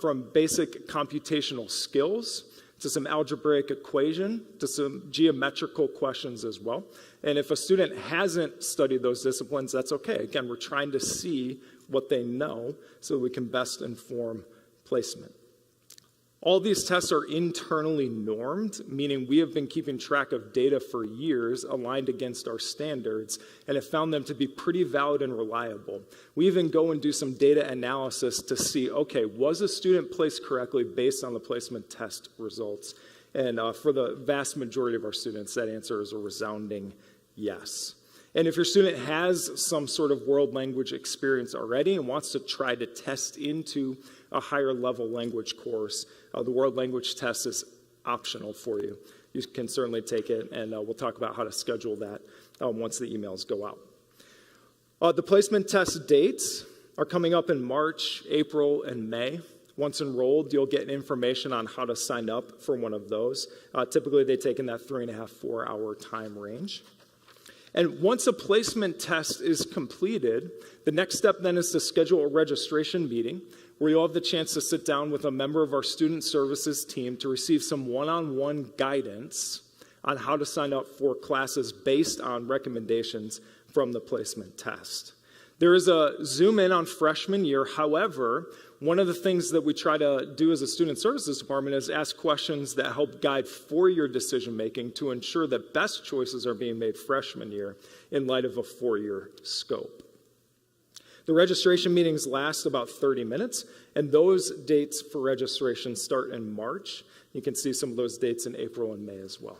from basic computational skills to some algebraic equation to some geometrical questions as well. And if a student hasn't studied those disciplines, that's okay. Again, we're trying to see what they know so we can best inform placement. All these tests are internally normed, meaning we have been keeping track of data for years aligned against our standards and have found them to be pretty valid and reliable. We even go and do some data analysis to see, okay, was a student placed correctly based on the placement test results? And for the vast majority of our students, that answer is a resounding yes. And if your student has some sort of world language experience already and wants to try to test into a higher level language course, the world language test is optional for you. You can certainly take it, and we'll talk about how to schedule that once the emails go out. The placement test dates are coming up in March, April, and May. Once enrolled, you'll get information on how to sign up for one of those. Typically, they take in that 3.5, 4 hour time range. And once a placement test is completed, the next step then is to schedule a registration meeting where you'll have the chance to sit down with a member of our student services team to receive some one-on-one guidance on how to sign up for classes based on recommendations from the placement test. There is a zoom in on freshman year. However, one of the things that we try to do as a student services department is ask questions that help guide four-year decision making to ensure that best choices are being made freshman year in light of a four-year scope. The registration meetings last about 30 minutes, and those dates for registration start in March. You can see some of those dates in April and May as well.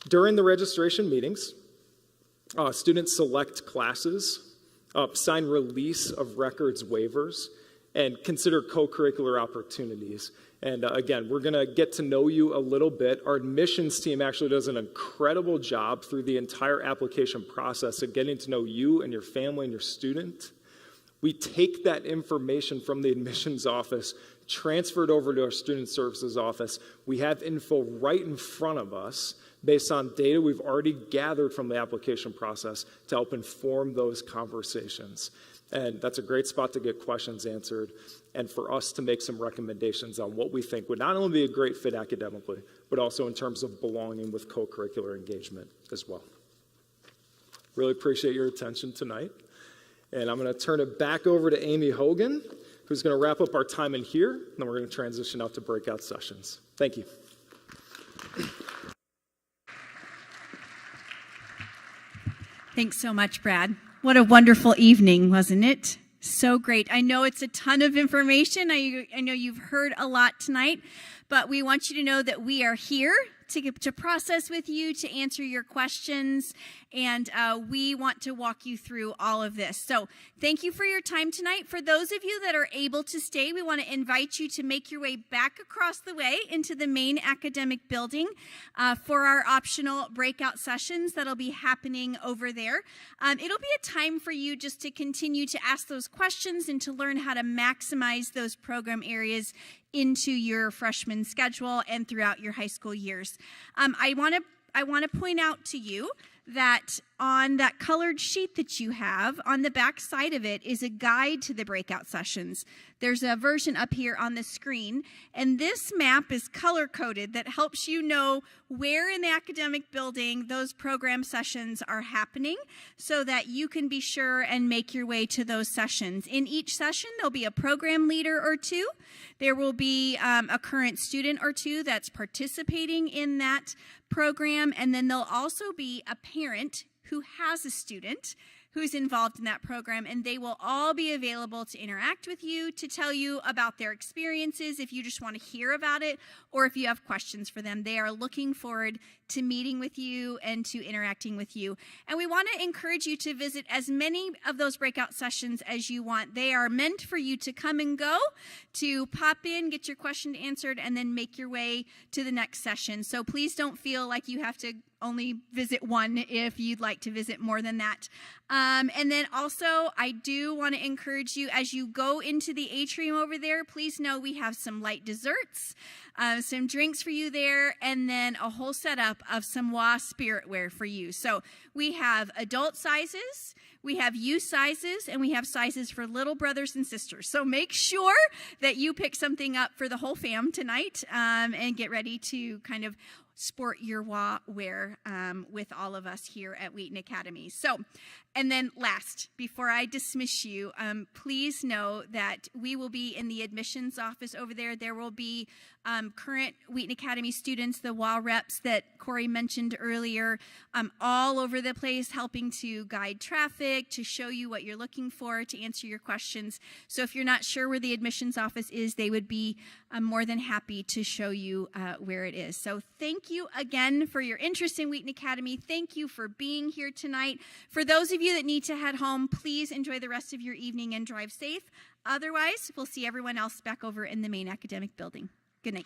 During the registration meetings, students select classes, sign release of records waivers, and consider co-curricular opportunities. And again, we're going to get to know you a little bit. Our admissions team actually does an incredible job through the entire application process of getting to know you and your family and your student. We take that information from the admissions office, transfer it over to our student services office. We have info right in front of us based on data we've already gathered from the application process to help inform those conversations. And that's a great spot to get questions answered and for us to make some recommendations on what we think would not only be a great fit academically, but also in terms of belonging with co-curricular engagement as well. Really appreciate your attention tonight. And I'm going to turn it back over to Amy Hogan, who's going to wrap up our time in here, and then we're going to transition out to breakout sessions. Thank you. Thanks so much, Brad. What a wonderful evening, wasn't it? So great. I know it's a ton of information. I know you've heard a lot tonight, but we want you to know that we are here to process with you, to answer your questions, and we want to walk you through all of this. So thank you for your time tonight. For those of you that are able to stay, we want to invite you to make your way back across the way into the main academic building for our optional breakout sessions that'll be happening over there. It'll be a time for you just to continue to ask those questions and to learn how to maximize those program areas into your freshman schedule and throughout your high school years. I want to point out to you that on that colored sheet that you have, on the back side of it is a guide to the breakout sessions. There's a version up here on the screen, and this map is color-coded that helps you know where in the academic building those program sessions are happening so that you can be sure and make your way to those sessions. In each session, there'll be a program leader or two. There will be a current student or two that's participating in that program, and then there'll also be a parent who has a student who's involved in that program, and they will all be available to interact with you, to tell you about their experiences if you just want to hear about it, or if you have questions for them. They are looking forward to meeting with you and to interacting with you. And we want to encourage you to visit as many of those breakout sessions as you want. They are meant for you to come and go, to pop in, get your question answered, and then make your way to the next session. So please don't feel like you have to only visit one if you'd like to visit more than that. And then also, I do want to encourage you, as you go into the atrium over there, please know we have some light desserts, some drinks for you there, and then a whole setup of some WA spirit wear for you. So we have adult sizes, we have youth sizes, and we have sizes for little brothers and sisters. So make sure that you pick something up for the whole fam tonight, and get ready to kind of sport your WA wear with all of us here at Wheaton Academy. So, and then last, before I dismiss you, please know that we will be in the admissions office over there. There will be current Wheaton Academy students, the WA reps that Corey mentioned earlier, all over the place, helping to guide traffic, to show you what you're looking for, to answer your questions. So if you're not sure where the admissions office is, they would be more than happy to show you where it is. So thank you again for your interest in Wheaton Academy. Thank you for being here tonight. For those of you that need to head home, please enjoy the rest of your evening and drive safe. Otherwise, we'll see everyone else back over in the main academic building. Good night.